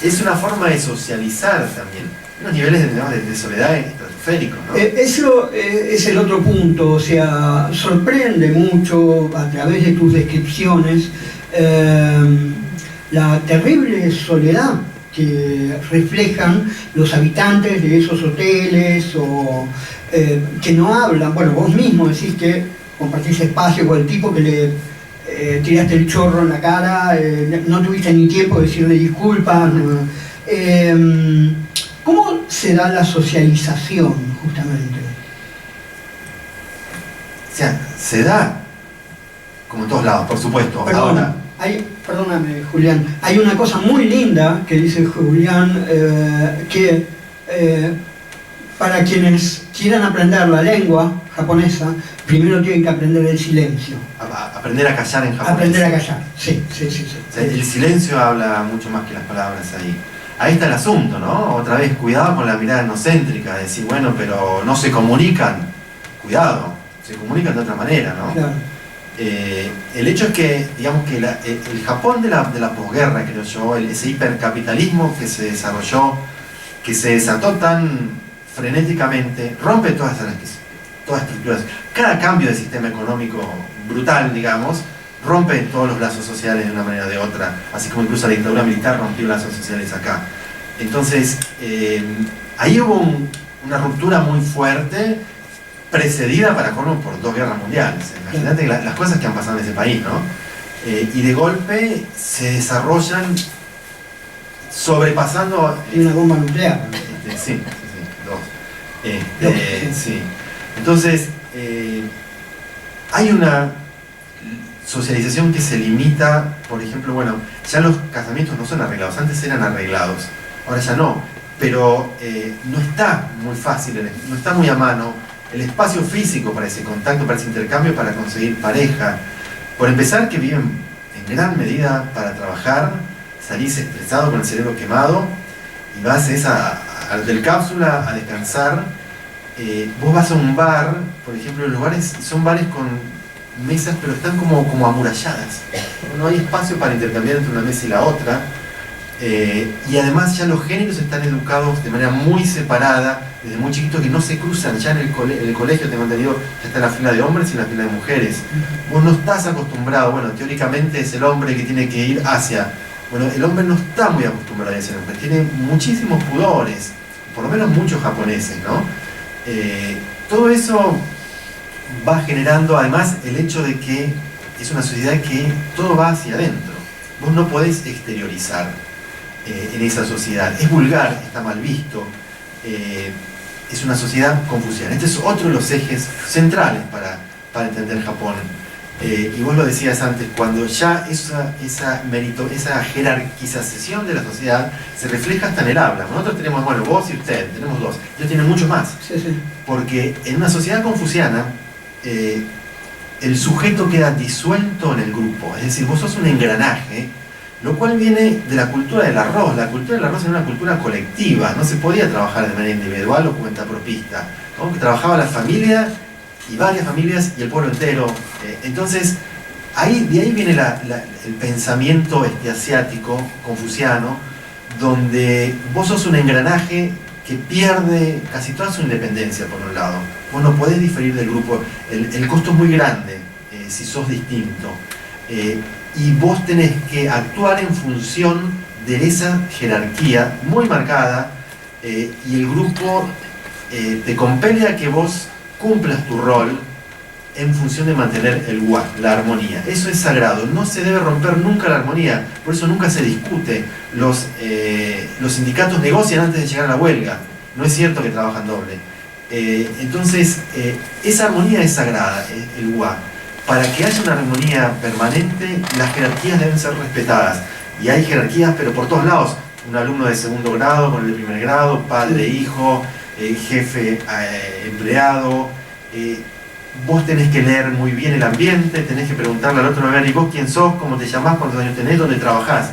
Es una forma de socializar también, unos niveles de soledad estratosféricos, ¿no? Eso es el otro punto, o sea, sorprende mucho a través de tus descripciones la terrible soledad que reflejan los habitantes de esos hoteles, o que no hablan. Bueno, vos mismo decís que compartís espacio con el tipo que le tiraste el chorro en la cara, no tuviste ni tiempo de decirle disculpas. ¿Cómo se da la socialización, justamente? O sea, se da como en todos lados, por supuesto. Perdóname, Julián, hay una cosa muy linda que dice Julián, que para quienes quieran aprender la lengua japonesa, primero tienen que aprender el silencio. Aprender a callar en japonés. Aprender a callar, sí. O sea, el silencio habla mucho más que las palabras ahí. ahí está el asunto, ¿no? Otra vez, cuidado con la mirada etnocéntrica, decir, bueno, pero no se comunican. Cuidado, se comunican de otra manera, ¿no? Claro. El hecho es que, digamos que el Japón de la posguerra, creo yo, ese hipercapitalismo que se desarrolló, que se desató tan frenéticamente, rompe todas estructuras. Cada cambio de sistema económico brutal, digamos, rompe todos los lazos sociales de una manera o de otra, así como incluso la dictadura militar rompió lazos sociales acá. Entonces, ahí hubo una ruptura muy fuerte, precedida para colmo por 2 guerras mundiales. Imagínate las cosas que han pasado en ese país, ¿no? Y de golpe se desarrollan sobrepasando... Y una bomba nuclear. Sí, 2. Sí. Entonces, hay una socialización que se limita, por ejemplo, bueno, ya los casamientos no son arreglados, antes eran arreglados, ahora ya no, pero no está muy fácil, no está muy a mano el espacio físico para ese contacto, para ese intercambio, para conseguir pareja. Por empezar, que viven en gran medida para trabajar, salís estresado con el cerebro quemado y vas al hotel cápsula a descansar. Vos vas a un bar, por ejemplo, los lugares son bares con mesas, pero están como amuralladas. No hay espacio para intercambiar entre una mesa y la otra. Y además ya los géneros están educados de manera muy separada, desde muy chiquitos, que no se cruzan. Ya en el colegio, tengo entendido, ya está en la fila de hombres y en la fila de mujeres. Vos no estás acostumbrado, bueno, teóricamente es el hombre que tiene que ir hacia... Bueno, el hombre no está muy acostumbrado a ser hombre, tiene muchísimos pudores, por lo menos muchos japoneses, ¿no? Todo eso va generando además el hecho de que es una sociedad que todo va hacia adentro. Vos no podés exteriorizar en esa sociedad. Es vulgar, está mal visto. Es una sociedad confuciana. Este es otro de los ejes centrales para entender Japón. Y vos lo decías antes, cuando ya esa jerarquización de la sociedad se refleja hasta en el habla. Nosotros tenemos, bueno, vos y usted, tenemos 2. Ellos tienen mucho más. Sí, sí. Porque en una sociedad confuciana, el sujeto queda disuelto en el grupo. Es decir, vos sos un engranaje, lo cual viene de la cultura del arroz. La cultura del arroz era una cultura colectiva, no se podía trabajar de manera individual o cuentapropista, ¿no? Trabajaba la familia y varias familias y el pueblo entero. Entonces, de ahí viene el pensamiento asiático, confuciano, donde vos sos un engranaje que pierde casi toda su independencia, por un lado. Vos no podés diferir del grupo, el costo es muy grande si sos distinto. Y vos tenés que actuar en función de esa jerarquía muy marcada, y el grupo te compele a que vos cumplas tu rol en función de mantener el wa, la armonía. Eso es sagrado, no se debe romper nunca la armonía, por eso nunca se discute. Los sindicatos negocian antes de llegar a la huelga, no es cierto que trabajan doble. Entonces, esa armonía es sagrada, el wa. Para que haya una armonía permanente, las jerarquías deben ser respetadas. Y hay jerarquías, pero por todos lados. Un alumno de segundo grado con el de primer grado, padre, hijo, jefe, empleado. Vos tenés que leer muy bien el ambiente, tenés que preguntarle al otro, ¿y vos quién sos? ¿Cómo te llamás? ¿Cuántos años tenés? ¿Dónde trabajás?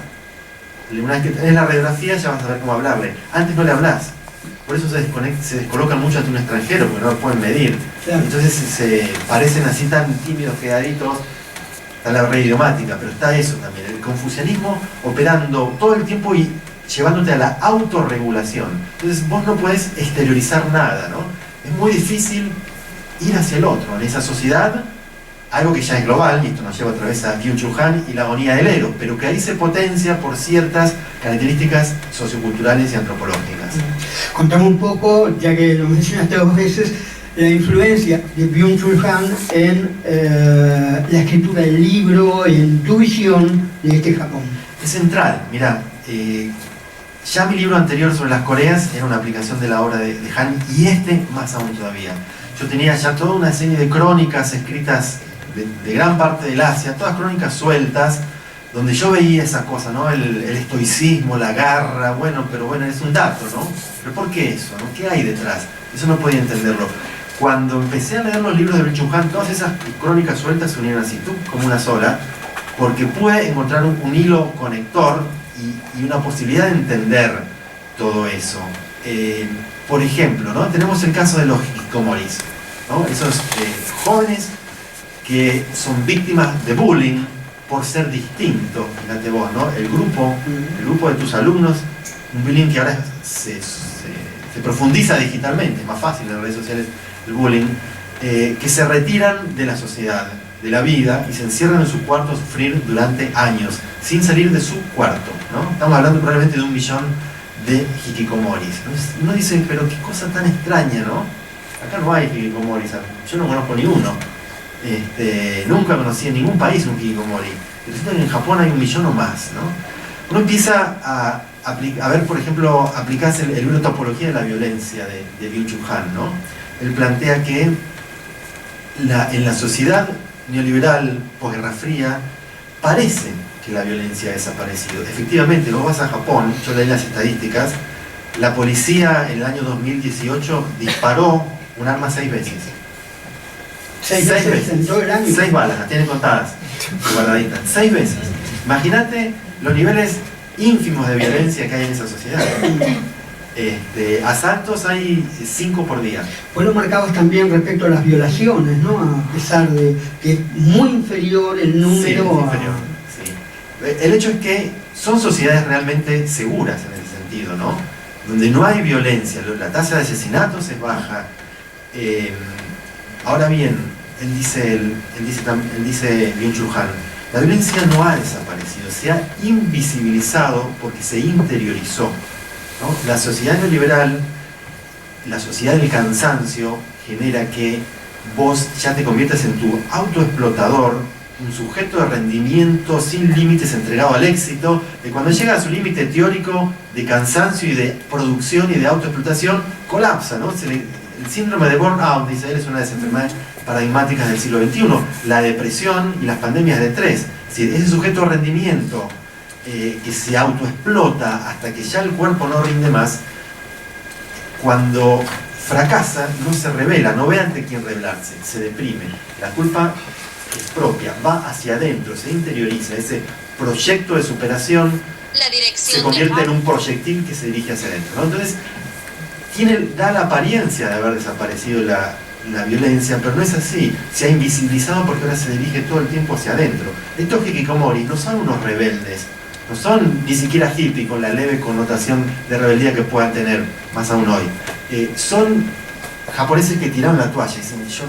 Una vez que tenés la radiografía ya vas a saber cómo hablarle. Antes no le hablás. Por eso se descolocan mucho ante un extranjero, porque no lo pueden medir. Claro. Entonces se parecen así tan tímidos, quedaditos. Está la red idiomática, pero está eso también. El confucianismo operando todo el tiempo y llevándote a la autorregulación. Entonces vos no podés exteriorizar nada, ¿no? Es muy difícil ir hacia el otro. En esa sociedad, algo que ya es global, y esto nos lleva otra vez a Byung-Chul Han y la agonía del Eros, pero que ahí se potencia por ciertas características socioculturales y antropológicas. Contame un poco, ya que lo mencionaste 2 veces, la influencia de Byung-Chul Han en la escritura del libro y en tu visión de este Japón. Es central, mirá, ya mi libro anterior sobre las Coreas era una aplicación de la obra de Han, y este más aún todavía. Yo tenía ya toda una serie de crónicas escritas de gran parte del Asia, todas crónicas sueltas, donde yo veía esa cosa, ¿no? El estoicismo, la garra, pero bueno, es un dato, ¿no? Pero ¿por qué eso, no? ¿Qué hay detrás? Eso no podía entenderlo. Cuando empecé a leer los libros de Byung-Chul Han, todas esas crónicas sueltas se unieron así, como una sola, porque pude encontrar un hilo conector y una posibilidad de entender todo eso. Por ejemplo, ¿no? Tenemos el caso de los hikikomoris, ¿no? Esos jóvenes que son víctimas de bullying por ser distintos, fíjate vos, ¿no? El grupo de tus alumnos, un bullying que ahora se profundiza digitalmente, es más fácil en las redes sociales el bullying, que se retiran de la sociedad, de la vida, y se encierran en su cuarto a sufrir durante años, sin salir de su cuarto, ¿no? Estamos hablando probablemente de 1 millón de hikikomoris. Uno dice, pero qué cosa tan extraña, ¿no? Acá no hay hikikomoris, yo no conozco ni uno. Nunca conocí en ningún país un hikikomori. Resulta que en Japón hay 1 millón o más, ¿no? Uno empieza a ver, por ejemplo, aplicarse el libro Topología de la Violencia de Byung-Chul Han, ¿no? Él plantea que en la sociedad neoliberal, posguerra fría, parece que la violencia ha desaparecido. Efectivamente, vos vas a Japón, yo leí las estadísticas, la policía en el año 2018 disparó un arma 6 veces. 6 veces en todo el año. 6 balas, las tienen contadas, guardaditas. 6 veces. Imagínate los niveles ínfimos de violencia que hay en esa sociedad. Asaltos hay 5 por día. Vos lo marcabas también respecto a las violaciones, ¿no? A pesar de que es muy inferior el número. Sí, es inferior, sí. El hecho es que son sociedades realmente seguras en ese sentido, ¿no? Donde no hay violencia, la tasa de asesinatos es baja. Ahora bien, él dice Byung-Chul Han, la violencia no ha desaparecido, se ha invisibilizado porque se interiorizó, ¿no? La sociedad neoliberal, la sociedad del cansancio, genera que vos ya te conviertas en tu autoexplotador, un sujeto de rendimiento sin límites entregado al éxito, que cuando llega a su límite teórico de cansancio y de producción y de autoexplotación, colapsa, ¿no? El síndrome de burnout, dice él, es una de las enfermedades paradigmáticas del siglo XXI, la depresión y las pandemias de estrés. Es decir, ese sujeto de rendimiento que se autoexplota hasta que ya el cuerpo no rinde más, cuando fracasa no se revela, no ve ante quién rebelarse, se deprime. La culpa es propia, va hacia adentro, se interioriza. Ese proyecto de superación se convierte en un proyectil que se dirige hacia adentro, ¿no? Entonces, da la apariencia de haber desaparecido la violencia, pero no es así. Se ha invisibilizado porque ahora se dirige todo el tiempo hacia adentro. Estos hikikomoris no son unos rebeldes, no son ni siquiera hippies con la leve connotación de rebeldía que puedan tener, más aún hoy. Son japoneses que tiraron la toalla y dicen, yo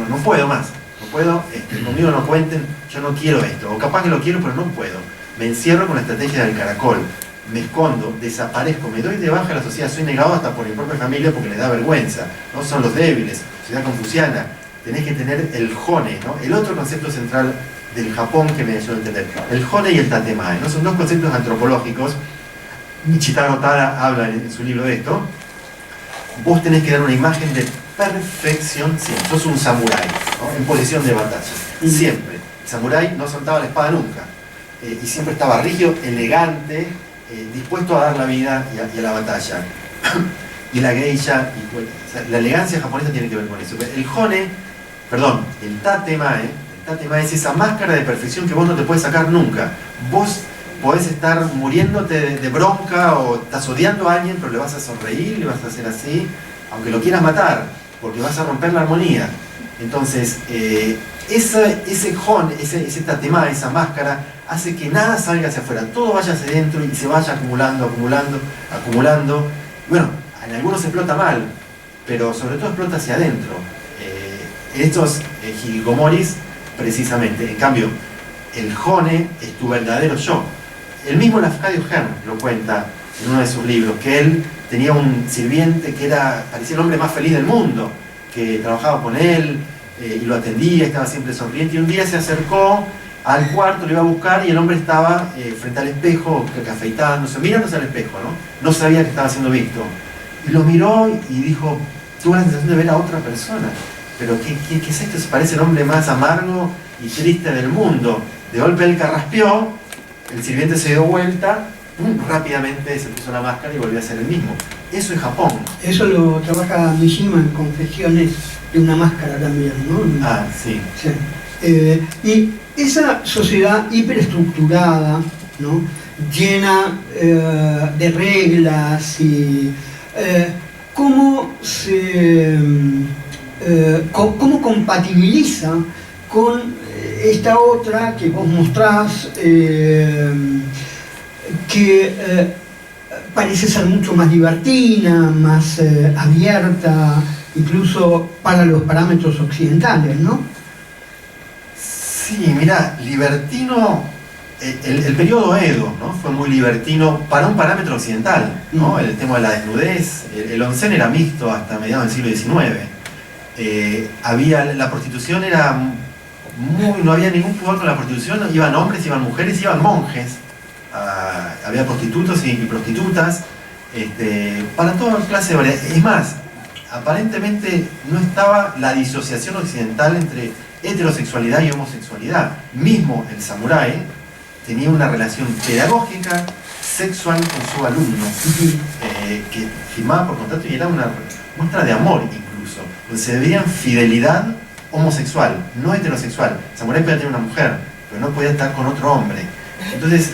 no puedo más, no puedo, conmigo no cuenten, yo no quiero esto, o capaz que lo quiero pero no puedo. Me encierro con la estrategia del caracol, me escondo, desaparezco, me doy de baja a la sociedad, soy negado hasta por mi propia familia porque les da vergüenza, ¿no? Son los débiles, sociedad confuciana. Tenés que tener el hone, ¿no? El otro concepto central del Japón que me ayudó a entender, el hone y el tatemae, ¿no? Son 2 conceptos antropológicos. Michitaro Tada habla en su libro de esto. Vos tenés que dar una imagen de perfección siempre. Sos un samurái, ¿no? En posición de batalla, siempre. El samurái no soltaba la espada nunca, y siempre estaba rígido, elegante, dispuesto a dar la vida y a la batalla. Y la geisha, la elegancia japonesa tiene que ver con eso. El tatemae es esa máscara de perfección que vos no te puedes sacar nunca. Vos podés estar muriéndote de bronca o estás odiando a alguien, pero le vas a sonreír, le vas a hacer así, aunque lo quieras matar, porque vas a romper la armonía. Entonces, ese tatemae, esa máscara, hace que nada salga hacia afuera, todo vaya hacia adentro y se vaya acumulando. Bueno, en algunos se explota mal, pero sobre todo explota hacia adentro. Estos hikikomoris, precisamente, en cambio, el hone es tu verdadero yo. El mismo Lafcadio Hearn lo cuenta en uno de sus libros, que él tenía un sirviente que parecía el hombre más feliz del mundo, que trabajaba con él y lo atendía, estaba siempre sonriente, y un día se acercó al cuarto, lo iba a buscar y el hombre estaba frente al espejo, afeitándose, mirándose al espejo, ¿no? No sabía que estaba siendo visto. Y lo miró y dijo, tuvo la sensación de ver a otra persona. Pero ¿qué es esto? Se parece el hombre más amargo y triste del mundo. De golpe él carraspeó, el sirviente se dio vuelta, rápidamente se puso la máscara y volvió a ser el mismo. Eso es Japón. Eso lo trabaja Mishima en Confesiones de una máscara también, ¿no? Ah, sí. Sí. Y esa sociedad hiperestructurada, ¿no? llena de reglas y cómo compatibiliza con esta otra que vos mostrás, que parece ser mucho más libertina, más abierta, incluso para los parámetros occidentales, ¿no? Sí, mira, libertino, el periodo Edo, ¿no? Fue muy libertino para un parámetro occidental, ¿no? El tema de la desnudez, el onsen era mixto hasta mediados del siglo XIX. La prostitución era no había ningún pudor con la prostitución, iban hombres, iban mujeres, iban monjes, había prostitutos y prostitutas, para toda clase de variedad. Es más, aparentemente no estaba la disociación occidental entre heterosexualidad y homosexualidad. Mismo el samurái tenía una relación pedagógica, sexual con su alumno, que firmaba por contrato y era una muestra de amor incluso, donde se veían fidelidad homosexual, no heterosexual. El samurái podía tener una mujer, pero no podía estar con otro hombre. Entonces,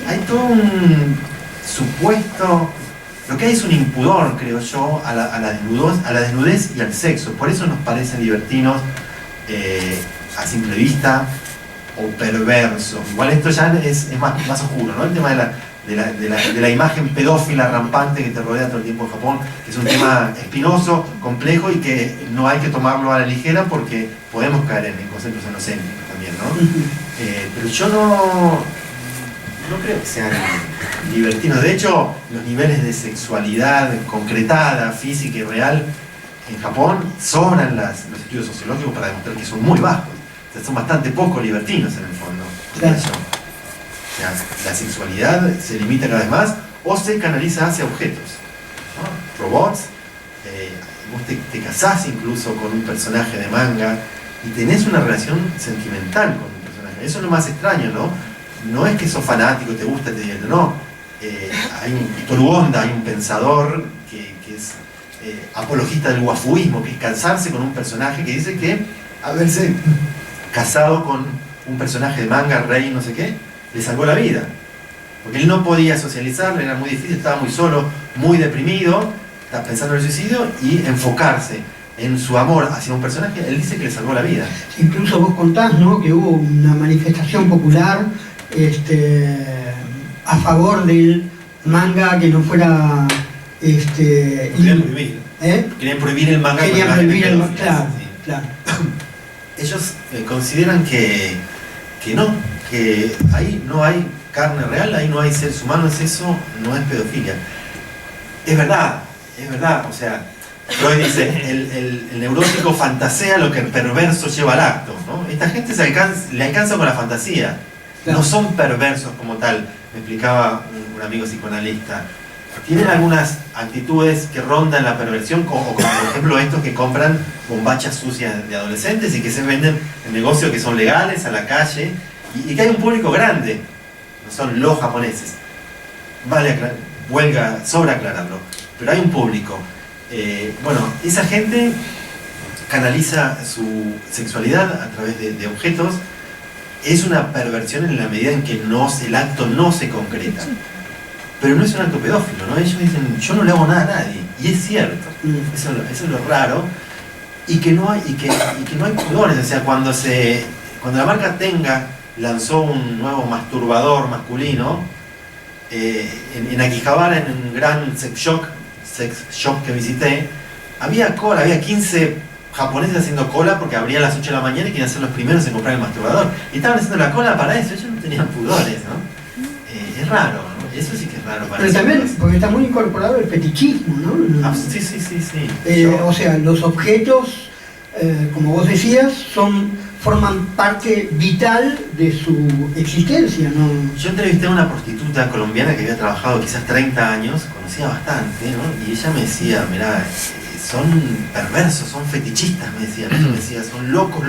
hay todo un supuesto, lo que hay es un impudor, creo yo, a la desnudez y al sexo. Por eso nos parecen libertinos a simple vista o perversos. Igual esto ya es más oscuro, ¿no? El tema de la imagen pedófila rampante que te rodea todo el tiempo en Japón, que es un tema espinoso, complejo y que no hay que tomarlo a la ligera porque podemos caer en conceptos xenocéntricos también, ¿no? Pero yo no creo que sean libertinos. De hecho, los niveles de sexualidad concretada, física y real en Japón sobran los estudios sociológicos para demostrar que son muy bajos. O sea, son bastante poco libertinos en el fondo. Claro. O sea, la sexualidad se limita cada vez más o se canaliza hacia objetos, ¿no? Robots, vos te casás incluso con un personaje de manga y tenés una relación sentimental con un personaje. Eso es lo más extraño, ¿no? No es que sos fanático, te gusta, te divierte, no. Hay un Toru Honda, hay un pensador que es apologista del wafuismo, que es casarse con un personaje, que dice que haberse casado con un personaje de manga, rey, no sé qué, le salvó la vida. Porque él no podía socializar, era muy difícil, estaba muy solo, muy deprimido, estaba pensando en el suicidio y enfocarse en su amor hacia un personaje, él dice que le salvó la vida. Incluso vos contás, ¿no?, que hubo una manifestación popular a favor del manga que no fuera Querían prohibir. Querían prohibir el manga. Querían prohibir el manga, claro, sí. Claro. Ellos consideran que no, que ahí no hay carne real, ahí no hay seres humanos, eso no es pedofilia. Es verdad, o sea, Freud dice, el neurótico fantasea lo que el perverso lleva al acto, ¿no? Esta gente le alcanza con la fantasía, claro. No son perversos como tal, me explicaba un amigo psicoanalista. Tienen algunas actitudes que rondan la perversión, como por ejemplo estos que compran bombachas sucias de adolescentes y que se venden en negocios que son legales, a la calle, y que hay un público grande, no son los japoneses. Sobra aclararlo, pero hay un público. Bueno, esa gente canaliza su sexualidad a través de objetos. Es una perversión en la medida en que el acto no se concreta. Pero no es un acto pedófilo, ¿no? Ellos dicen, yo no le hago nada a nadie. Y es cierto. Eso es lo raro. Y que no hay pudores. O sea, cuando la marca Tenga lanzó un nuevo masturbador masculino, en Akihabara, en un gran sex shop que visité, había cola, había 15 japoneses haciendo cola porque abrían a las 8 de la mañana y querían ser los primeros en comprar el masturbador. Y estaban haciendo la cola para eso, ellos no tenían pudores, ¿no? Es raro, ¿no? Eso sí que es raro para pero también, porque está muy incorporado el fetichismo, ¿no? Sí. O sea, los objetos, como vos decías, forman parte vital de su existencia, ¿no? Yo entrevisté a una prostituta colombiana que había trabajado quizás 30 años, conocía bastante, ¿no? Y ella me decía, mirá, son perversos, son fetichistas, me decía, son locos,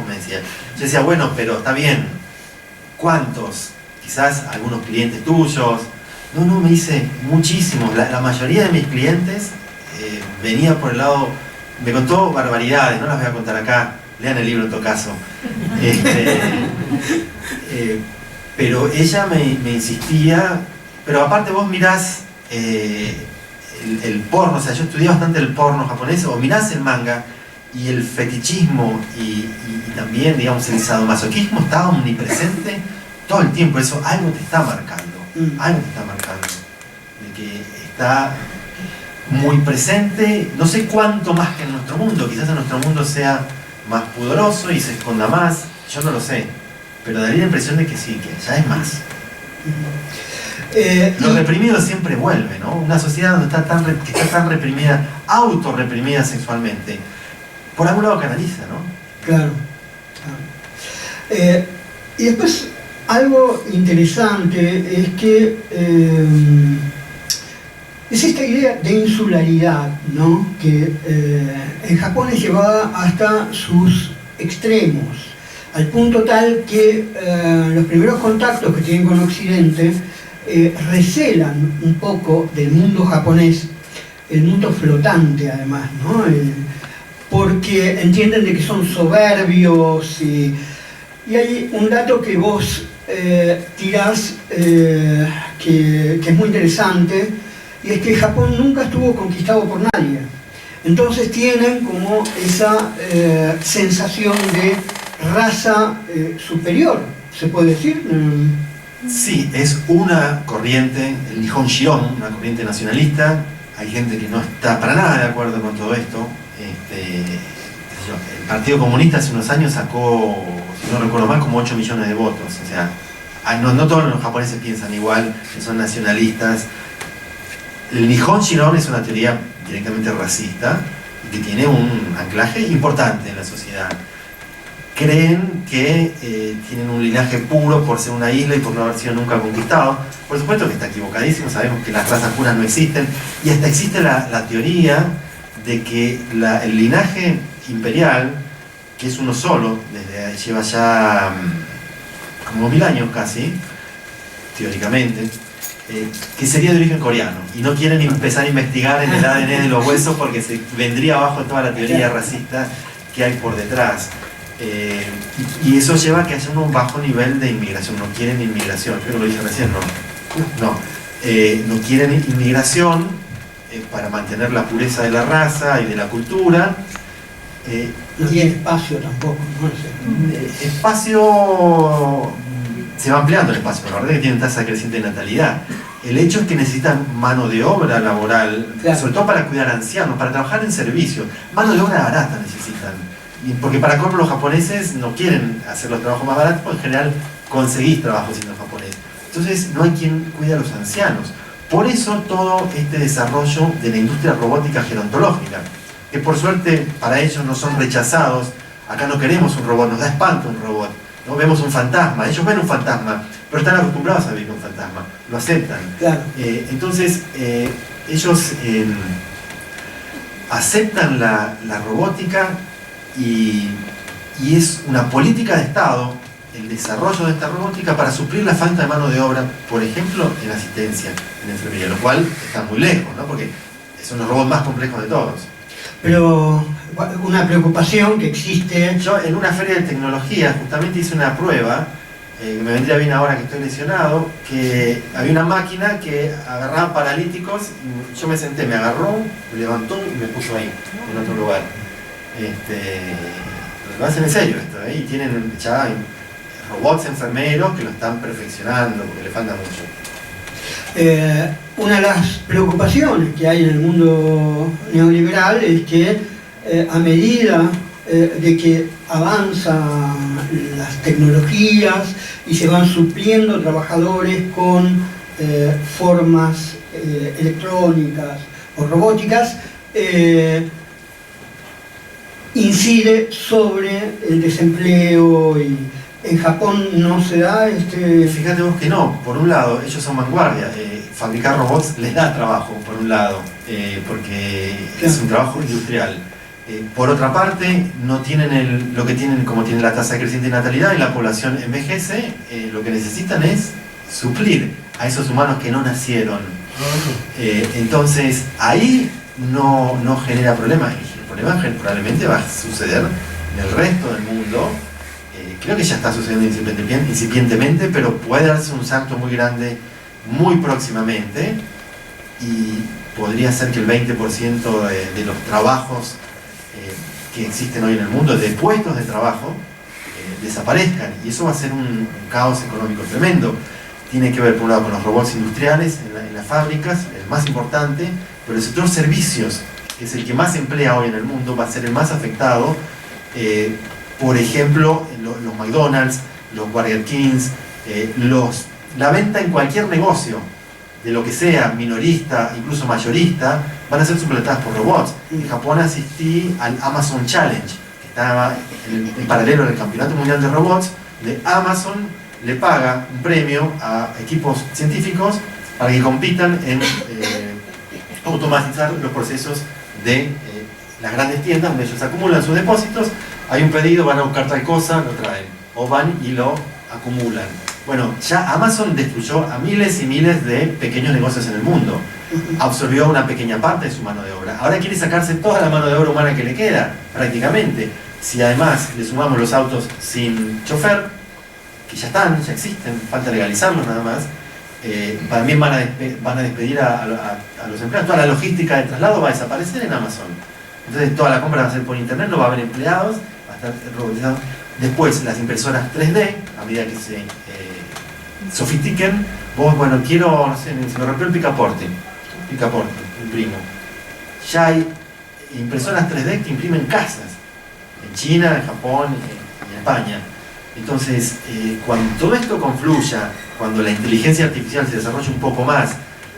me decía. Yo decía, bueno, pero está bien, ¿cuántos? Quizás algunos clientes tuyos. No, me dice, muchísimos. La mayoría de mis clientes venía por el lado, me contó barbaridades, no las voy a contar acá, lean el libro en todo caso. Pero ella me insistía, pero aparte vos mirás el porno, o sea, yo estudié bastante el porno japonés, o mirás el manga, y el fetichismo y también, digamos, el sadomasoquismo está omnipresente todo el tiempo. Eso algo te está marcando, algo te está marcando, de que está muy presente, no sé cuánto más que en nuestro mundo, quizás en nuestro mundo sea más pudoroso y se esconda más, yo no lo sé, pero daría la impresión de que sí, que ya es más. Lo reprimido siempre vuelve, ¿no? Una sociedad donde que está tan reprimida, autorreprimida sexualmente, por algún lado canaliza, ¿no? Claro. Y después, algo interesante es que es esta idea de insularidad, ¿no? Que en Japón es llevada hasta sus extremos, al punto tal que los primeros contactos que tienen con Occidente recelan un poco del mundo japonés, el mundo flotante además, ¿no? Porque entienden de que son soberbios y hay un dato que vos tirás que es muy interesante, y es que Japón nunca estuvo conquistado por nadie. Entonces tienen como esa sensación de raza superior, ¿se puede decir? Sí, es una corriente, el Nihon Shion, una corriente nacionalista. Hay gente que no está para nada de acuerdo con todo esto. El Partido Comunista hace unos años sacó, si no recuerdo mal, como 8 millones de votos. O sea, no todos los japoneses piensan igual, que son nacionalistas. El Nihon Shion es una teoría directamente racista y que tiene un anclaje importante en la sociedad. Creen que tienen un linaje puro por ser una isla y por no haber sido nunca conquistado. Por supuesto que está equivocadísimo, sabemos que las razas puras no existen, y hasta existe la teoría de que el linaje imperial, que es uno solo, lleva ya como 1000 años casi, teóricamente, que sería de origen coreano, y no quieren empezar a investigar en el ADN de los huesos porque se vendría abajo toda la teoría racista que hay por detrás. Y eso lleva a que haya un bajo nivel de inmigración. No quieren inmigración, creo que lo dije recién, no quieren inmigración para mantener la pureza de la raza y de la cultura. No tiene espacio tampoco, ¿no? Espacio, se va ampliando el espacio, pero la verdad es que tienen tasa creciente de natalidad. El hecho es que necesitan mano de obra laboral, claro, sobre todo para cuidar ancianos, para trabajar en servicio. Mano de obra barata necesitan. Porque para colmo los japoneses no quieren hacer los trabajos más baratos, porque en general conseguís trabajo siendo japonés. Entonces no hay quien cuide a los ancianos. Por eso todo este desarrollo de la industria robótica gerontológica, que por suerte para ellos no son rechazados. Acá no queremos un robot, nos da espanto un robot, ¿no? Vemos un fantasma, ellos ven un fantasma, pero están acostumbrados a vivir un fantasma, lo aceptan. Claro. Entonces ellos aceptan la robótica. Y es una política de Estado el desarrollo de esta robótica para suplir la falta de mano de obra, por ejemplo, en asistencia, en enfermería, lo cual está muy lejos, ¿no? Porque son los robots más complejos de todos. Pero una preocupación que existe... Yo en una feria de tecnología justamente hice una prueba, que me vendría bien ahora que estoy lesionado, que había una máquina que agarraba paralíticos, y yo me senté, me agarró, me levantó y me puso ahí, en otro lugar. Lo hacen en serio esto, y tienen ya robots enfermeros que lo están perfeccionando porque le falta mucho. Una de las preocupaciones que hay en el mundo neoliberal es que a medida de que avanzan las tecnologías y se van supliendo trabajadores con formas electrónicas o robóticas, incide sobre el desempleo, y en Japón no se da Fíjate vos que no, por un lado, ellos son vanguardia, fabricar robots les da trabajo, por un lado, porque claro, es un trabajo industrial. Por otra parte, no tienen lo que tienen, como tienen la tasa creciente de natalidad y la población envejece, lo que necesitan es suplir a esos humanos que no nacieron. Entonces, ahí no genera problema. El problema probablemente va a suceder en el resto del mundo, creo que ya está sucediendo incipientemente, pero puede darse un salto muy grande muy próximamente, y podría ser que el 20% de los trabajos que existen hoy en el mundo, de puestos de trabajo, desaparezcan, y eso va a ser un caos económico tremendo. Tiene que ver por un lado con los robots industriales en las fábricas, el más importante, pero el sector servicios, que es el que más emplea hoy en el mundo, va a ser el más afectado. Por ejemplo, los McDonald's, los Burger Kings, la venta en cualquier negocio, de lo que sea, minorista, incluso mayorista, van a ser suplantadas por robots. En Japón asistí al Amazon Challenge, que estaba en paralelo al Campeonato Mundial de Robots, de Amazon le paga un premio a equipos científicos para que compitan en automatizar los procesos de las grandes tiendas, donde ellos acumulan sus depósitos. Hay un pedido, van a buscar tal cosa, lo traen, o van y lo acumulan. Bueno, ya Amazon destruyó a miles y miles de pequeños negocios en el mundo, absorbió una pequeña parte de su mano de obra. Ahora quiere sacarse toda la mano de obra humana que le queda, prácticamente. Si además le sumamos los autos sin chofer, que ya están, ya existen, falta legalizarlos nada más, también van a despedir a los empleados. Toda la logística de traslado va a desaparecer en Amazon. Entonces toda la compra va a ser por internet, no va a haber empleados, va a estar robotizado. Después las impresoras 3D, a medida que se sofistiquen, vos, bueno, quiero, no sé, se me rompió el picaporte, imprimo. Ya hay impresoras 3D que imprimen casas, en China, en Japón y en España. Entonces, cuando todo esto confluya, cuando la inteligencia artificial se desarrolle un poco más,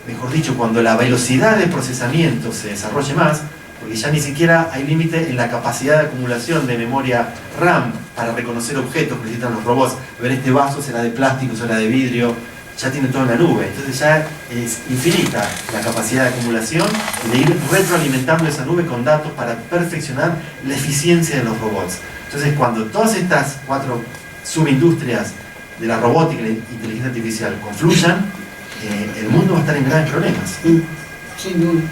mejor dicho, cuando la velocidad de procesamiento se desarrolle más, porque ya ni siquiera hay límite en la capacidad de acumulación de memoria RAM para reconocer objetos que necesitan los robots. Ver, este vaso será de plástico, será de vidrio, ya tiene todo en la nube. Entonces ya es infinita la capacidad de acumulación y de ir retroalimentando esa nube con datos para perfeccionar la eficiencia de los robots. Entonces, cuando todas estas 4 subindustrias de la robótica y la inteligencia artificial confluyan, el mundo va a estar en graves problemas. Sin duda.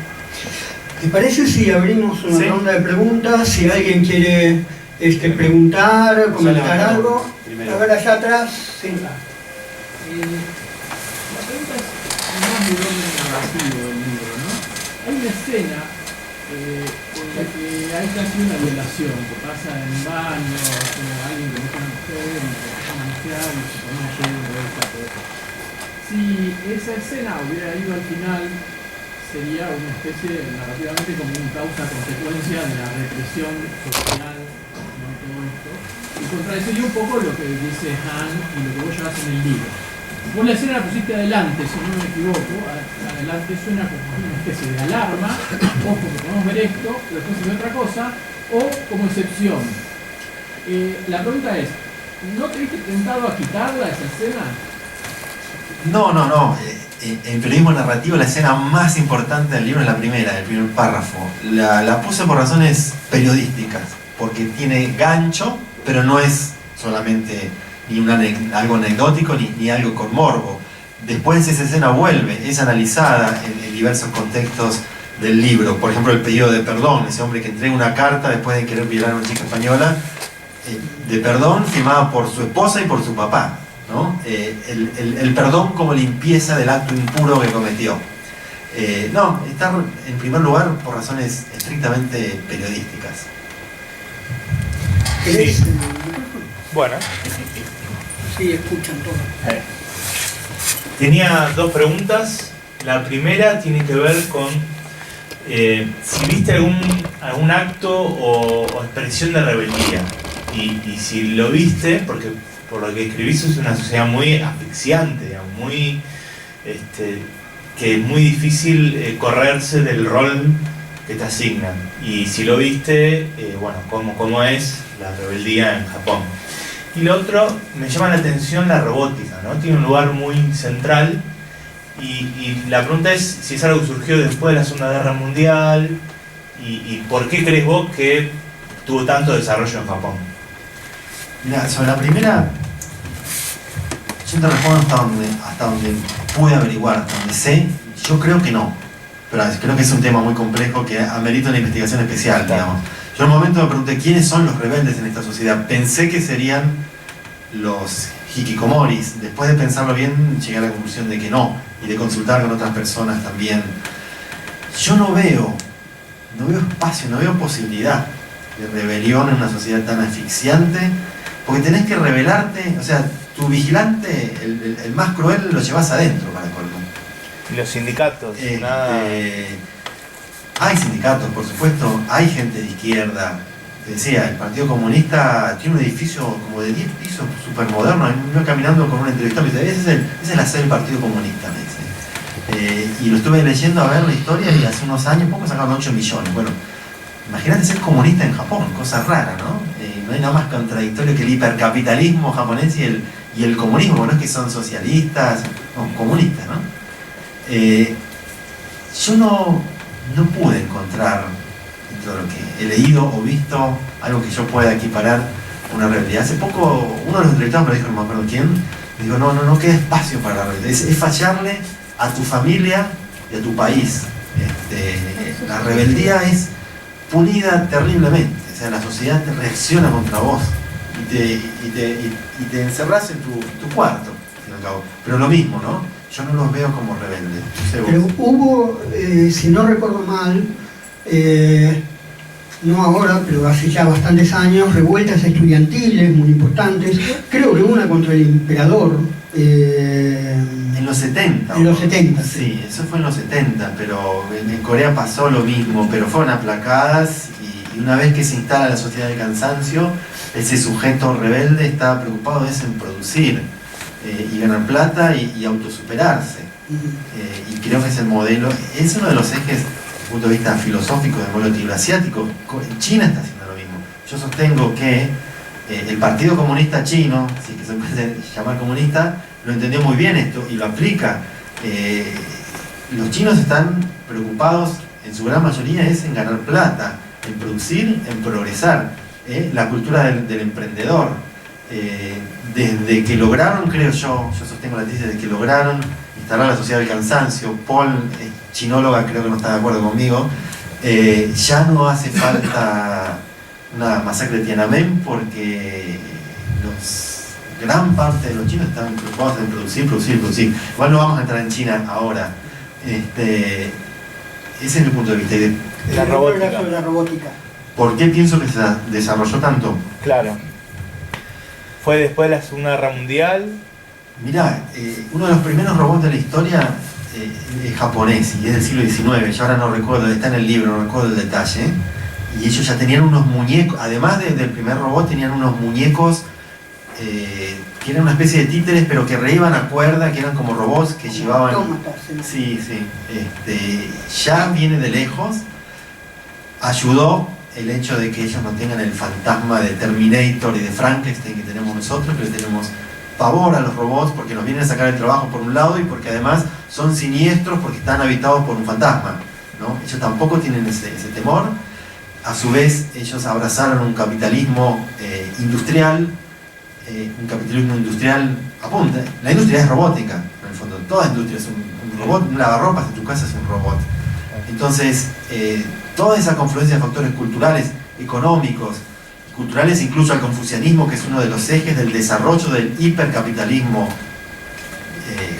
¿Te parece si abrimos una ronda de preguntas? Si alguien quiere preguntar, comentar algo. A ver, allá atrás. Sí. La pregunta es más de orden narrativo del libro, ¿no? Hay una escena en la que hay casi una violación que pasa en baños, alguien que mete a una mujer y que es una mujer y se pone allí en esa cosa. Si esa escena hubiera ido al final, sería una especie, narrativamente, como una causa-consecuencia de la represión social, ¿no? Todo esto. Y contradeciría un poco lo que dice Han y lo que vos llevas en el libro. Vos la escena la pusiste adelante, si no me equivoco, adelante suena como una especie de alarma, ojo que podemos ver esto, pero después se ve otra cosa, o como excepción. La pregunta es, ¿no te viste tentado a quitarla esa escena? No. En periodismo narrativo la escena más importante del libro es la primera, el primer párrafo. La puse por razones periodísticas, porque tiene gancho, pero no es solamente ni algo anecdótico ni algo con morbo. Después esa escena vuelve, es analizada en diversos contextos del libro. Por ejemplo, el pedido de perdón, ese hombre que entrega una carta después de querer violar a una chica española, de perdón firmada por su esposa y por su papá, ¿no? El perdón como limpieza del acto impuro que cometió. Está en primer lugar por razones estrictamente periodísticas. Sí. Bueno. Sí, escuchan todo. Tenía 2 preguntas. La primera tiene que ver con si viste algún acto o expresión de rebeldía. Y si lo viste, porque por lo que escribís es una sociedad muy asfixiante, digamos, muy, que es muy difícil correrse del rol que te asignan. Y si lo viste, bueno, ¿cómo es la rebeldía en Japón? Y lo otro, me llama la atención la robótica, ¿no? Tiene un lugar muy central y la pregunta es si es algo que surgió después de la Segunda Guerra Mundial y ¿por qué crees vos que tuvo tanto desarrollo en Japón? Mira, sobre la primera, yo te respondo hasta donde pude averiguar, hasta donde sé. Yo creo que no, pero creo que es un tema muy complejo que amerita una investigación especial, digamos. Yo en un momento me pregunté quiénes son los rebeldes en esta sociedad. Pensé que serían los hikikomoris. Después de pensarlo bien, llegué a la conclusión de que no, y de consultar con otras personas también. Yo no veo espacio, no veo posibilidad de rebelión en una sociedad tan asfixiante, porque tenés que rebelarte, o sea, tu vigilante, el más cruel, lo llevas adentro para colmo. Y los sindicatos, nada. Hay sindicatos, por supuesto, hay gente de izquierda. Te decía, el Partido Comunista tiene un edificio como de 10 pisos, súper moderno. Me iba caminando con un entrevistado y me dice, esa es la sede del Partido Comunista, me dice. Y lo estuve leyendo a ver la historia y hace unos años, poco sacaron 8 millones. Bueno, imagínate ser comunista en Japón, cosa rara, ¿no? No hay nada más contradictorio que el hipercapitalismo japonés y el comunismo, no es que son socialistas, no, comunistas, ¿no? Yo no pude encontrar, dentro de lo que he leído o visto, algo que yo pueda equiparar a una rebeldía. Hace poco, uno de los entrevistados me dijo, no me acuerdo quién, me dijo, no queda espacio para la rebeldía, es fallarle a tu familia y a tu país. La rebeldía es punida terriblemente, o sea, la sociedad te reacciona contra vos y te encerrás en tu cuarto, al fin y al cabo. Pero lo mismo, ¿no? Yo no los veo como rebeldes. No sé, pero hubo, si no recuerdo mal, no ahora, pero hace ya bastantes años, revueltas estudiantiles muy importantes, creo que una contra el emperador. En los 70. En los 70. Sí, eso fue en los 70, pero en Corea pasó lo mismo, pero fueron aplacadas y una vez que se instala la sociedad del cansancio, ese sujeto rebelde está preocupado en producir y ganar plata y autosuperarse. Y creo que es el modelo, es uno de los ejes desde el punto de vista filosófico del modelo tiroasiático. China está haciendo lo mismo. Yo sostengo que el Partido Comunista Chino, si que se puede llamar comunista, lo entendió muy bien esto y lo aplica. Los chinos están preocupados, en su gran mayoría, es en ganar plata, en producir, en progresar. La cultura del emprendedor. Desde que lograron, creo yo sostengo la tesis, desde que lograron instalar la sociedad del cansancio, Paul, chinóloga, creo que no está de acuerdo conmigo, ya no hace falta una masacre de Tiananmen porque gran parte de los chinos están preocupados en producir. Igual no vamos a entrar en China ahora. Ese es mi punto de vista. La robótica. ¿Por qué pienso que se desarrolló tanto? Claro. Fue después de la Segunda Guerra Mundial. Mirá, uno de los primeros robots de la historia es japonés y es del siglo XIX. Yo ahora no recuerdo, está en el libro, no recuerdo el detalle. Y ellos ya tenían unos muñecos, además del primer robot, tenían unos muñecos que eran una especie de títeres, pero que reiban a cuerda, que eran como robots que llevaban. Sí. Ya viene de lejos. Ayudó el hecho de que ellos no tengan el fantasma de Terminator y de Frankenstein que tenemos nosotros, que le tenemos pavor a los robots porque nos vienen a sacar el trabajo por un lado y porque además son siniestros porque están habitados por un fantasma, ¿no? Ellos tampoco tienen ese temor. A su vez, ellos abrazaron un capitalismo industrial, apunta. La industria es robótica, en el fondo. Toda industria es un robot, un lavarropas en tu casa es un robot. Entonces, toda esa confluencia de factores culturales, económicos, culturales, incluso al confucianismo, que es uno de los ejes del desarrollo del hipercapitalismo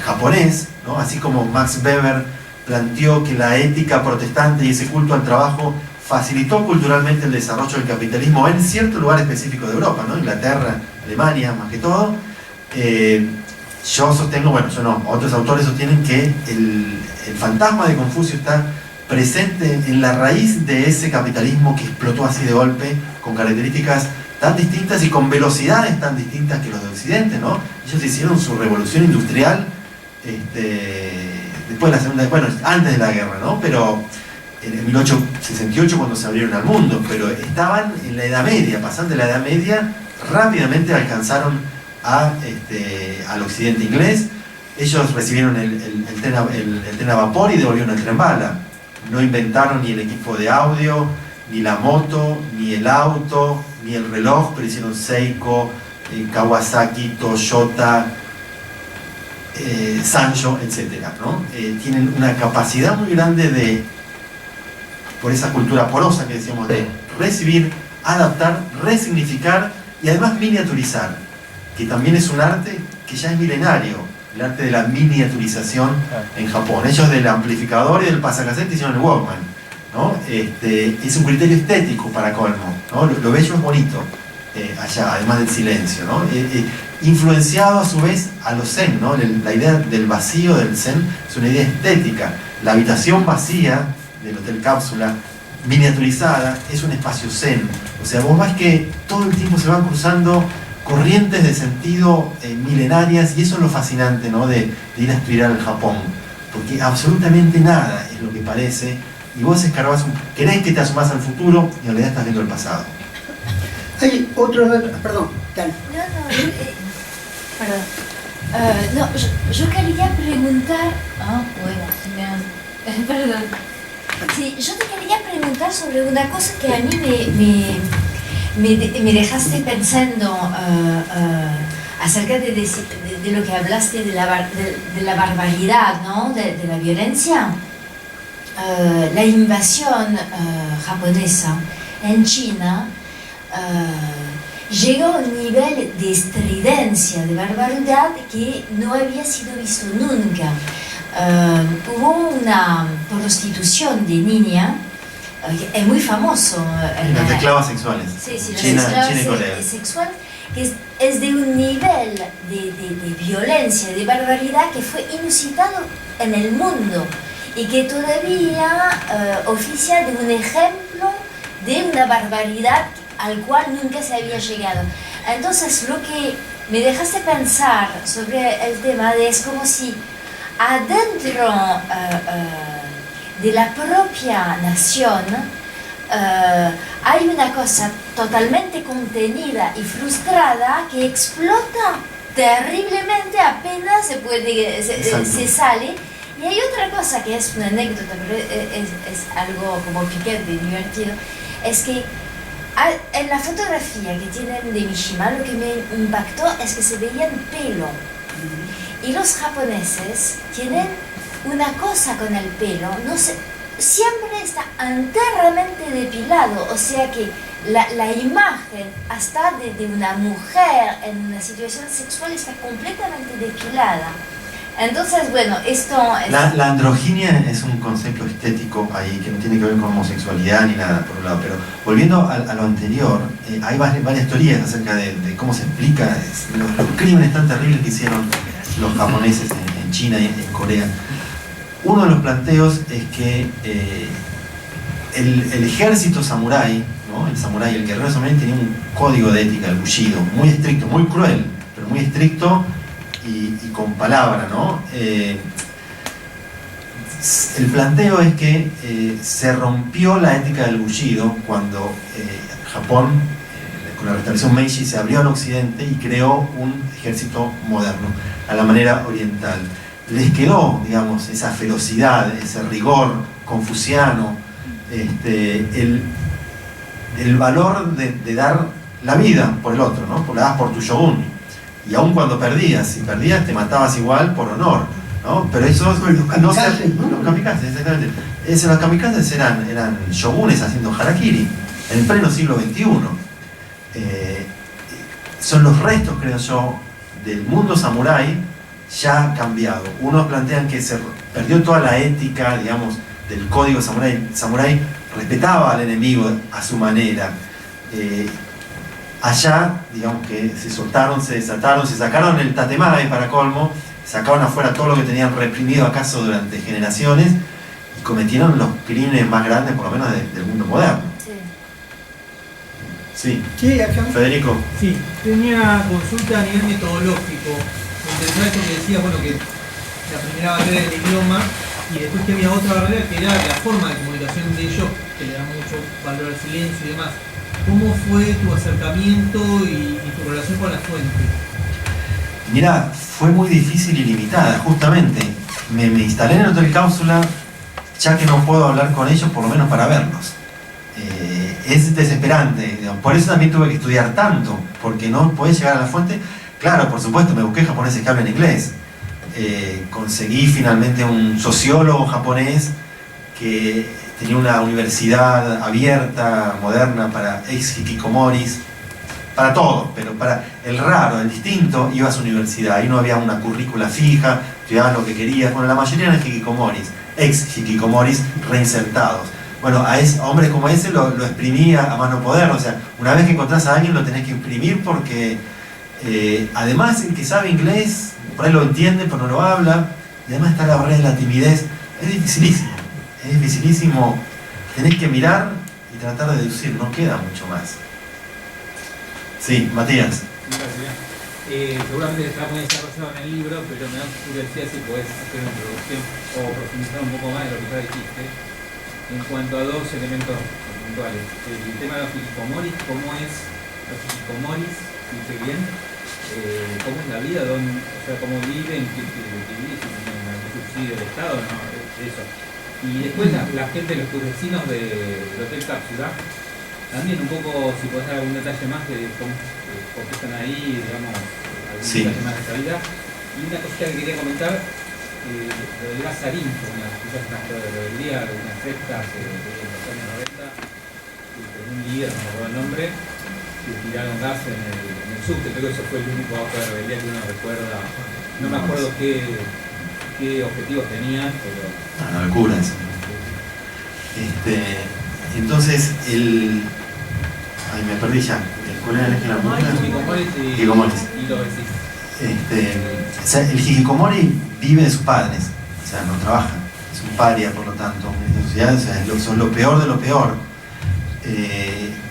japonés, ¿no? Así como Max Weber planteó que la ética protestante y ese culto al trabajo facilitó culturalmente el desarrollo del capitalismo en cierto lugar específico de Europa, ¿no? Inglaterra, Alemania, más que todo. Yo sostengo, bueno, yo no, otros autores sostienen que el fantasma de Confucio está presente en la raíz de ese capitalismo que explotó así de golpe, con características tan distintas y con velocidades tan distintas que los de Occidente, ¿no? Ellos hicieron su revolución industrial después de la segunda, bueno, antes de la guerra, ¿no? Pero en 1868 cuando se abrieron al mundo, pero estaban en la Edad Media, pasando de la Edad Media, rápidamente alcanzaron al occidente inglés. Ellos recibieron el tren a vapor y devolvieron el tren bala. No inventaron ni el equipo de audio, ni la moto, ni el auto, ni el reloj, pero hicieron Seiko, Kawasaki, Toyota, Sanyo, etc., ¿no? Tienen una capacidad muy grande por esa cultura porosa que decíamos, de recibir, adaptar, resignificar y además miniaturizar. que también es un arte que ya es milenario, el arte de la miniaturización en Japón. Ellos del amplificador y del pasacassette hicieron el Walkman, ¿no? Es un criterio estético para colmo, ¿no? Lo bello es bonito allá, además del silencio, ¿no? Influenciado a su vez a los zen, ¿no? La idea del vacío del zen es una idea estética. La habitación vacía del Hotel Cápsula, miniaturizada, es un espacio zen. O sea, vos ves que todo el tiempo se van cruzando corrientes de sentido milenarias, y eso es lo fascinante, ¿no? de ir a estudiar al Japón, porque absolutamente nada es lo que parece, y vos escarbás, querés que te asomás al futuro y en realidad estás viendo el pasado. Hay otro dato, perdón, dale. No, yo quería preguntar, perdón. Sí, yo te quería preguntar sobre una cosa que a mí me dejaste pensando acerca de lo que hablaste de la barbaridad, ¿no? De la violencia. La invasión japonesa en China llegó a un nivel de estridencia, de barbaridad que no había sido visto nunca. Hubo una prostitución de niña, que es muy famoso. Las esclavas sexuales. Sí, China, las esclavas China y Corea. sexuales, que es de un nivel de violencia, de barbaridad que fue inusitado en el mundo y que todavía oficia de un ejemplo de una barbaridad al cual nunca se había llegado. Entonces, lo que me dejaste pensar sobre el tema es como si adentro de la propia nación hay una cosa totalmente contenida y frustrada que explota terriblemente apenas se sale. Y hay otra cosa que es una anécdota, pero es algo como picante y divertido, es que en la fotografía que tienen de Mishima, lo que me impactó es que se veían pelo. Y los japoneses tienen una cosa con el pelo, no sé, siempre está enteramente depilado, o sea que la imagen hasta de una mujer en una situación sexual está completamente depilada. Entonces, bueno, esto es... La androginia es un concepto estético ahí que no tiene que ver con homosexualidad ni nada, por un lado. Pero volviendo a lo anterior, hay varias teorías acerca de cómo se explica los crímenes tan terribles que hicieron los japoneses en China y en Corea. Uno de los planteos es que el ejército samurái, ¿no? El guerrero samurái tenía un código de ética, el bushido, muy estricto, muy cruel, pero muy estricto y con palabra, ¿no? El planteo es que se rompió la ética del bushido cuando Japón, con la restauración Meiji, se abrió al occidente y creó un ejército moderno, a la manera oriental. Les quedó, digamos, esa ferocidad, ese rigor confuciano, el valor de dar la vida por el otro, ¿no? La das por tu shogun. Y aun cuando si perdías te matabas igual por honor, ¿no? Pero esos los kamikazes, ¿no? Los kamikazes, exactamente. Los kamikazes eran shogunes haciendo harakiri en el pleno siglo XXI. Son los restos, creo yo, del mundo samurái ya cambiado. Unos plantean que se perdió toda la ética, digamos, del código samurái respetaba al enemigo a su manera. Allá, digamos que se soltaron, se desataron, se sacaron el tatemae para colmo, sacaron afuera todo lo que tenían reprimido acaso durante generaciones y cometieron los crímenes más grandes, por lo menos, del mundo moderno. Sí. Sí, acá. Federico. Sí, tenía consulta a nivel metodológico. Me interesaba esto que decía, bueno, que la primera barrera era el idioma y después que había otra barrera que era la forma de comunicación de ellos, que le da mucho valor al silencio y demás. ¿Cómo fue tu acercamiento y tu relación con la fuente? Mira, fue muy difícil y limitada, justamente. Me instalé en el Hotel Cápsula, ya que no puedo hablar con ellos, por lo menos para verlos. Es desesperante, digamos. Por eso también tuve que estudiar tanto, porque no podés llegar a la fuente. Claro, por supuesto, me busqué japoneses que hablan inglés. Conseguí finalmente un sociólogo japonés que tenía una universidad abierta, moderna, para ex hikikomoris, para todos, pero para el raro, el distinto, iba a su universidad. Ahí no había una currícula fija, estudiabas lo que querías. Bueno, la mayoría eran hikikomoris, ex hikikomoris reinsertados. Bueno, a hombres como ese lo exprimía a más no poder. O sea, una vez que encontrás a alguien lo tenés que imprimir porque además el que sabe inglés, por ahí lo entiende, pero no lo habla. Y además está la barrera de la timidez. Es dificilísimo. Es dificilísimo. Tenés que mirar y tratar de deducir. No queda mucho más. Sí, Matías. Gracias. Seguramente está muy desarrollado en el libro, pero me da curiosidad si podés hacer una introducción o profundizar un poco más de lo que ya dijiste. En cuanto a dos elementos puntuales. El tema de los hikikomoris, ¿cómo es los hikikomoris? Si sé bien. ¿Cómo es la vida? O sea, ¿cómo viven? ¿Qué viven? ¿En algún subsidio del Estado? ¿No? Eso. Y después la gente, los vecinos del Hotel Cápsula, también un poco, si podés dar algún detalle más de cómo, por qué están ahí, digamos, algún detalle más de esa vida. Y una cosita que quería comentar, lo del gas sarín, quizás una rebeldía, una secta de los años 90, con un líder, no me acuerdo el nombre, que tiraron gas en el subte. Creo que eso fue el único acto de rebeldía que uno recuerda. No me acuerdo qué objetivos tenían, pero... Una locura eso. Entonces, Ay, me perdí ya. ¿Cuál era el que la Hikikomoris y los vecinos. O sea, el hikikomori vive de sus padres, o sea, no trabaja, es un paria, por lo tanto, en la sociedad, o sea, son lo peor de lo peor.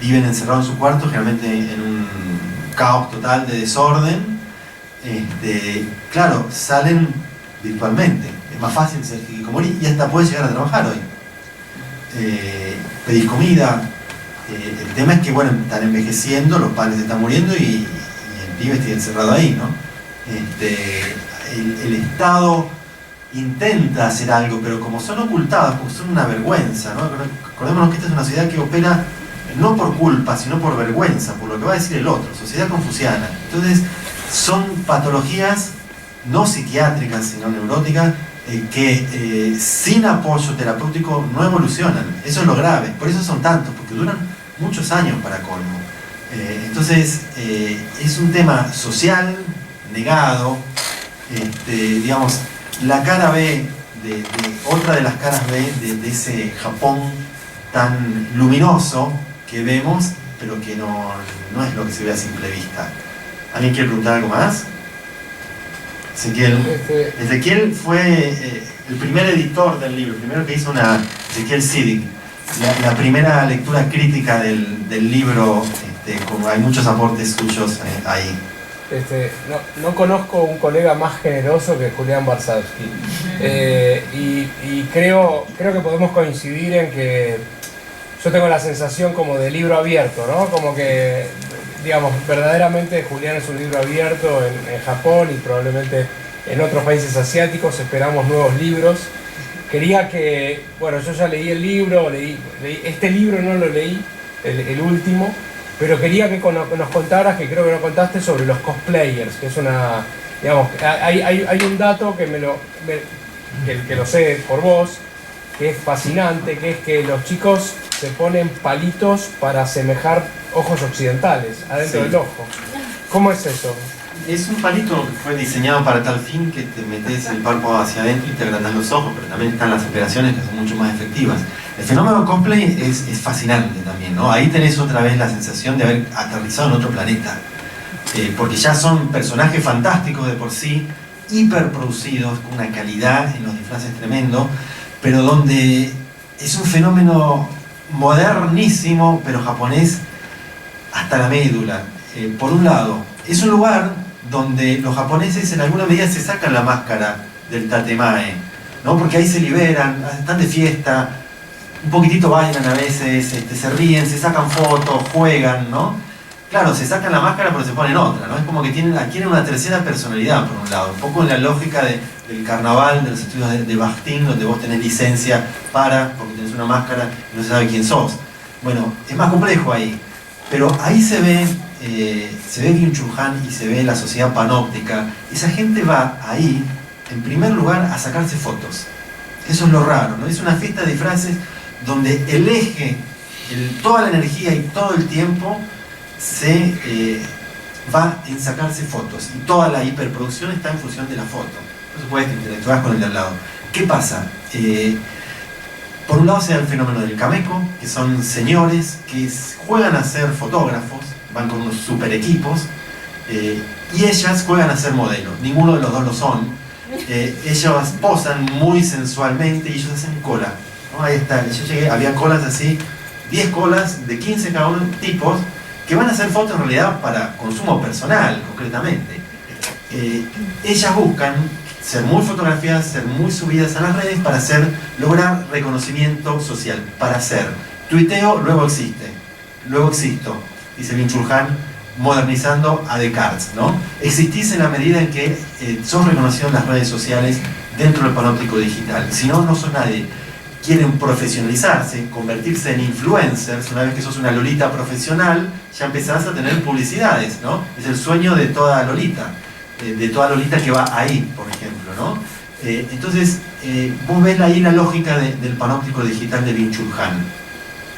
Viven encerrados en su cuarto, generalmente en un caos total de desorden. Claro, salen virtualmente, es más fácil ser hikikomori y hasta puedes llegar a trabajar hoy. Pedís comida. El tema es que, bueno, están envejeciendo, los padres están muriendo y el pibe está encerrado ahí, ¿no? El Estado intenta hacer algo, pero como son ocultados, porque son una vergüenza, ¿no? Acordémonos que esta es una sociedad que opera no por culpa, sino por vergüenza, por lo que va a decir el otro, sociedad confuciana. Entonces, son patologías no psiquiátricas, sino neuróticas, que sin apoyo terapéutico no evolucionan. Eso es lo grave, por eso son tantos, porque duran muchos años para colmo. Entonces es un tema social, negado, digamos, la cara B otra de las caras B de ese Japón tan luminoso que vemos, pero que no es lo que se ve a simple vista. ¿Alguien quiere preguntar algo más? Ezequiel fue el primer editor del libro, el primero que hizo Ezequiel Siddig, la primera lectura crítica del libro, como hay muchos aportes suyos ahí. No conozco un colega más generoso que Julián Barsavsky, y creo que podemos coincidir en que yo tengo la sensación como de libro abierto, ¿no? Como que, digamos, verdaderamente Julián es un libro abierto en Japón y probablemente en otros países asiáticos. Esperamos nuevos libros. Quería que, bueno, yo ya leí el libro, leí este libro no lo leí, el último, pero quería que nos contaras, que creo que no contaste, sobre los cosplayers, que es una, digamos, hay un dato que que lo sé por vos, que es fascinante, que es que los chicos se ponen palitos para asemejar ojos occidentales adentro del ojo. ¿Cómo es eso? Es un palito que fue diseñado para tal fin, que te metes el párpado hacia adentro y te agrandás los ojos, pero también están las operaciones que son mucho más efectivas. El fenómeno cosplay es fascinante también, ¿no? Ahí tenés otra vez la sensación de haber aterrizado en otro planeta, porque ya son personajes fantásticos de por sí, hiperproducidos, con una calidad en los disfraces tremendo, pero donde es un fenómeno modernísimo, pero japonés hasta la médula. Por un lado, es un lugar donde los japoneses en alguna medida se sacan la máscara del tatemae, ¿no? Porque ahí se liberan, están de fiesta, un poquitito bailan a veces, se ríen, se sacan fotos, juegan, ¿no? Claro, se sacan la máscara pero se ponen otra, ¿no? Es como que adquieren una tercera personalidad, por un lado, un poco en la lógica del carnaval, de los estudios de Bakhtin, donde vos tenés licencia porque tenés una máscara y no se sabe quién sos. Bueno, es más complejo ahí, pero ahí se ve Byung-Chul Han y se ve la sociedad panóptica. Esa gente va ahí, en primer lugar, a sacarse fotos. Eso es lo raro, ¿no? Es una fiesta de disfraces donde el eje, toda la energía y todo el tiempo va en sacarse fotos y toda la hiperproducción está en función de la foto. No se puede que interactúas con el de al lado. ¿Qué pasa? Por un lado se da el fenómeno del cameco, que son señores que juegan a ser fotógrafos, van con unos super equipos, y ellas juegan a ser modelos. Ninguno de los dos lo son. Ellos posan muy sensualmente y ellos hacen cola, ¿no? Ahí está, yo llegué, había colas así, 10 colas de 15 cada uno tipos, que van a hacer fotos en realidad para consumo personal, concretamente. Ellas buscan ser muy fotografiadas, ser muy subidas a las redes para lograr reconocimiento social, para ser tuiteo, luego existe, luego existo, dice Byung-Chul Han, modernizando a Descartes, ¿no? Existís en la medida en que sos reconocido en las redes sociales dentro del panóptico digital, si no, no sos nadie. Quieren profesionalizarse, convertirse en influencers. Una vez que sos una lolita profesional, ya empezás a tener publicidades, ¿no? Es el sueño de toda lolita que va ahí, por ejemplo, ¿no? Entonces, vos ves ahí la lógica del panóptico digital de Byung-Chul Han.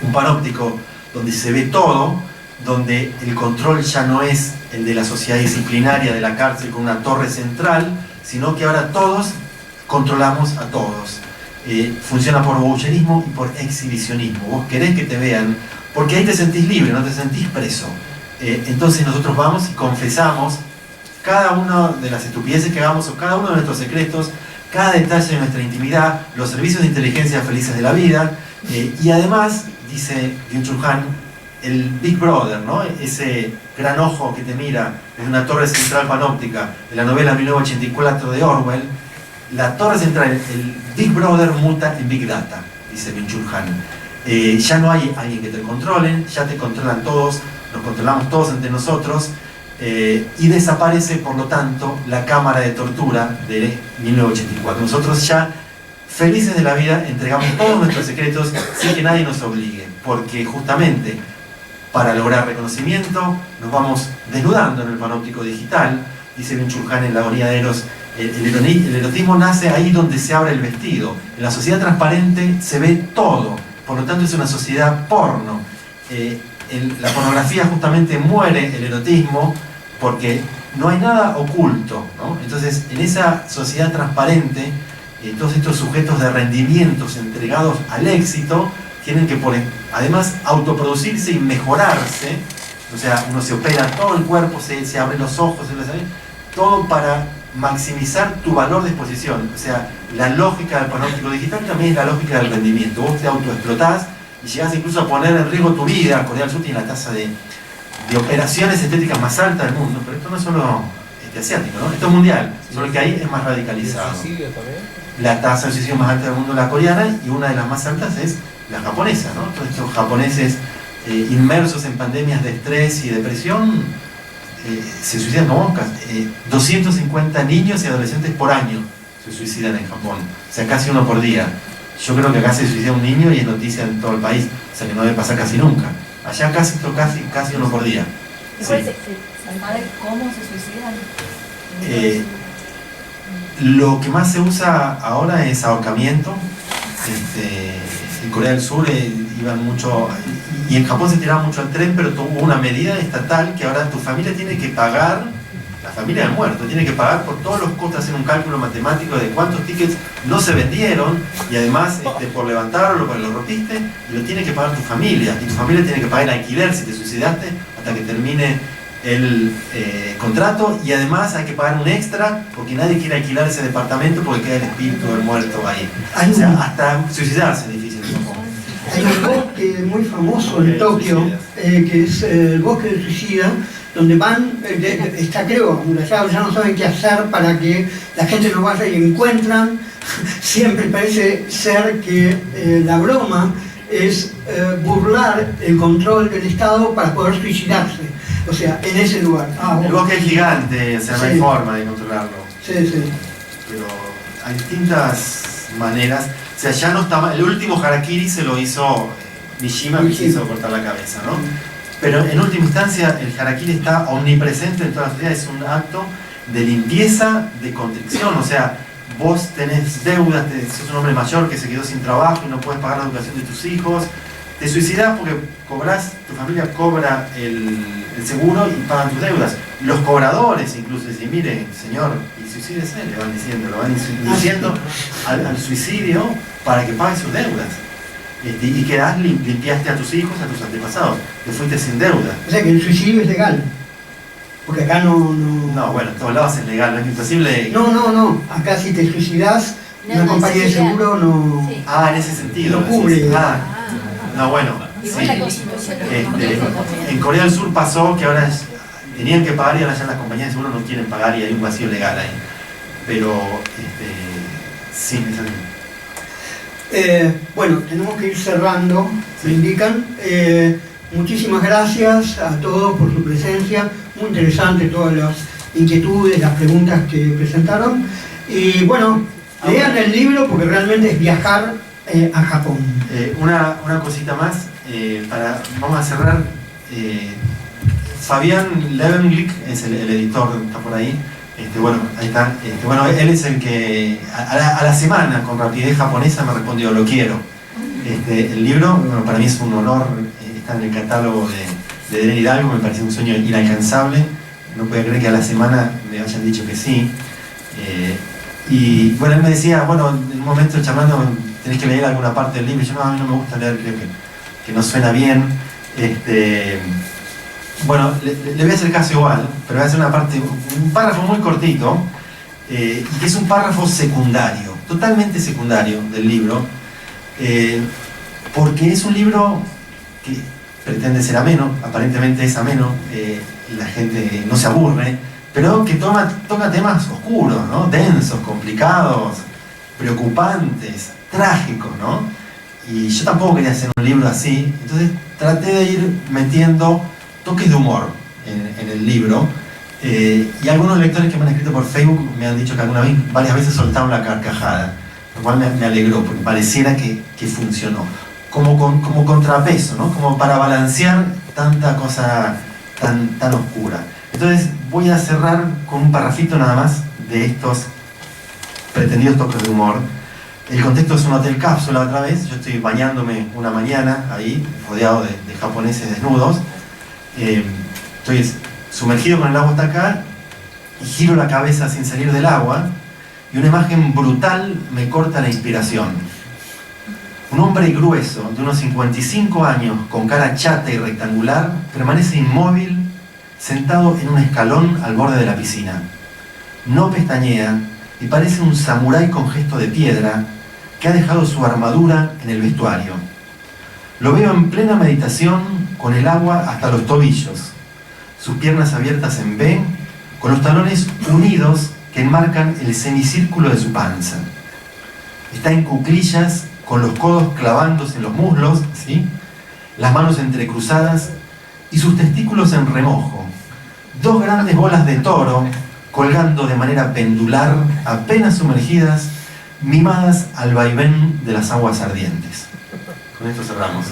Un panóptico donde se ve todo, donde el control ya no es el de la sociedad disciplinaria de la cárcel con una torre central, sino que ahora todos controlamos a todos. Funciona por voyeurismo y por exhibicionismo. Vos querés que te vean, porque ahí te sentís libre, no te sentís preso. Entonces nosotros vamos y confesamos cada una de las estupideces que hagamos o cada uno de nuestros secretos, cada detalle de nuestra intimidad, los servicios de inteligencia felices de la vida, y además, dice Byung-Chul Han, el Big Brother, ¿no? Ese gran ojo que te mira desde una torre central panóptica de la novela 1984 de Orwell, la torre central, el Big Brother muta en Big Data, dice Byung-Chul Han. Ya no hay alguien que te controlen, ya te controlan todos, nos controlamos todos entre nosotros, y desaparece, por lo tanto, la cámara de tortura de 1984. Nosotros ya, felices de la vida, entregamos todos nuestros secretos sin que nadie nos obligue, porque justamente para lograr reconocimiento nos vamos desnudando en el panóptico digital. Dice Byung-Chul Han en La agonía de Eros, el erotismo nace ahí donde se abre el vestido. En la sociedad transparente se ve todo, por lo tanto es una sociedad porno. La pornografía justamente muere el erotismo porque no hay nada oculto, ¿no? Entonces, en esa sociedad transparente, todos estos sujetos de rendimientos entregados al éxito tienen que, además, autoproducirse y mejorarse. O sea, uno se opera todo el cuerpo, se abre los ojos, todo para maximizar tu valor de exposición. O sea, la lógica del panóptico digital también es la lógica del rendimiento. Vos te autoexplotás y llegás incluso a poner en riesgo tu vida. Corea del Sur tiene la tasa de operaciones estéticas más alta del mundo, pero esto no es solo asiático, ¿no? Esto es mundial, solo que ahí es más radicalizado. ¿El suicidio también? La tasa de suicidio más alta del mundo es la coreana, y una de las más altas es la japonesa, ¿no? Todos estos japoneses inmersos en pandemias de estrés y depresión se suicidan como moscas. 250 niños y adolescentes por año se suicidan en Japón, o sea, casi uno por día. Yo creo que acá se suicida un niño y es noticia en todo el país, o sea que no debe pasar casi nunca. Allá casi uno por día. ¿Se sabe cómo se suicidan? Lo que más se usa ahora es ahorcamiento. En Corea del Sur iban mucho, y en Japón se tiraba mucho al tren, pero hubo una medida estatal que ahora tu familia tiene que pagar, la familia del muerto tiene que pagar por todos los costos, hacer un cálculo matemático de cuántos tickets no se vendieron, y además por levantarlo, porque lo rompiste, y lo tiene que pagar tu familia, y tu familia tiene que pagar el alquiler si te suicidaste hasta que termine el contrato, y además hay que pagar un extra porque nadie quiere alquilar ese departamento porque queda el espíritu del muerto ahí. O sea, hasta suicidarse es difícil. Hay un bosque muy famoso en Tokio, que es el bosque del suicida, donde van, está creo amurallado, ya no saben qué hacer para que la gente no vaya, y encuentran, siempre parece ser que la broma es burlar el control del Estado para poder suicidarse. O sea, en ese lugar. El bosque es gigante, o sea, no hay forma de controlarlo. Sí. Pero hay distintas maneras. O sea, ya no estaba. El último harakiri se lo hizo Mishima, que quiso cortar la cabeza, ¿no? Pero en última instancia, el harakiri está omnipresente en toda la sociedad. Es un acto de limpieza, de contrición. O sea, vos tenés deudas, sos un hombre mayor que se quedó sin trabajo y no puedes pagar la educación de tus hijos. te suicidas porque tu familia cobra el seguro y pagan tus deudas. Los cobradores incluso dicen, mire, señor, y suicídese, le van diciendo al suicidio para que pague sus deudas. Y quedás, limpiaste a tus hijos, a tus antepasados, te fuiste sin deuda. O sea que el suicidio es legal. Porque acá no... No, bueno, en todos lados es legal, no es imposible. No. Acá si te suicidas, una compañía de seguro no... Sí. Ah, en ese sentido. No cubre. No, bueno. Igual Sí. la Constitución En Corea del Sur pasó que ahora tenían que pagar y ahora ya las compañías de seguro no quieren pagar y hay un vacío legal ahí. Pero, sí, es así. Bueno, tenemos que ir cerrando, me indican. Muchísimas gracias a todos por su presencia. Muy interesante todas las inquietudes, las preguntas que presentaron. Y bueno, lean el libro porque realmente es viajar a Japón. Una cosita más, vamos a cerrar. Fabián Levenglick es el editor, está por ahí. Bueno, ahí está. Bueno, él es el que a la semana, con rapidez japonesa, me respondió, lo quiero. El libro, bueno, para mí es un honor, está en el catálogo de Deren Hidalgo, me pareció un sueño inalcanzable. No podía creer que a la semana me hayan dicho que sí. Y bueno, él me decía, bueno, en un momento charlando, tenés que leer alguna parte del libro. Y yo, no, a mí no me gusta leer, creo que no suena bien. Bueno, le voy a hacer caso igual, pero voy a hacer un párrafo muy cortito, y que es un párrafo secundario, totalmente secundario del libro, porque es un libro que pretende ser ameno, aparentemente es ameno, la gente no se aburre, pero que toca temas oscuros, ¿no? Densos, complicados, preocupantes, trágicos, ¿no? Y yo tampoco quería hacer un libro así, entonces traté de ir metiendo toques de humor en el libro, y algunos lectores que me han escrito por Facebook me han dicho que varias veces soltaron la carcajada, lo cual me alegró, porque pareciera que funcionó, como contrapeso, ¿no? Como para balancear tanta cosa tan oscura. Entonces voy a cerrar con un parrafito nada más de estos pretendidos toques de humor. El contexto es un hotel cápsula otra vez, yo estoy bañándome una mañana ahí, rodeado de japoneses desnudos. Estoy sumergido con el agua hasta acá y giro la cabeza sin salir del agua y una imagen brutal me corta la inspiración. Un hombre grueso de unos 55 años con cara chata y rectangular permanece inmóvil sentado en un escalón al borde de la piscina. No pestañea y parece un samurái con gesto de piedra que ha dejado su armadura en el vestuario. Lo veo en plena meditación con el agua hasta los tobillos, sus piernas abiertas en V, con los talones unidos que enmarcan el semicírculo de su panza. Está en cuclillas, con los codos clavándose en los muslos, ¿sí? Las manos entrecruzadas y sus testículos en remojo. Dos grandes bolas de toro colgando de manera pendular, apenas sumergidas, mimadas al vaivén de las aguas ardientes. Con esto cerramos.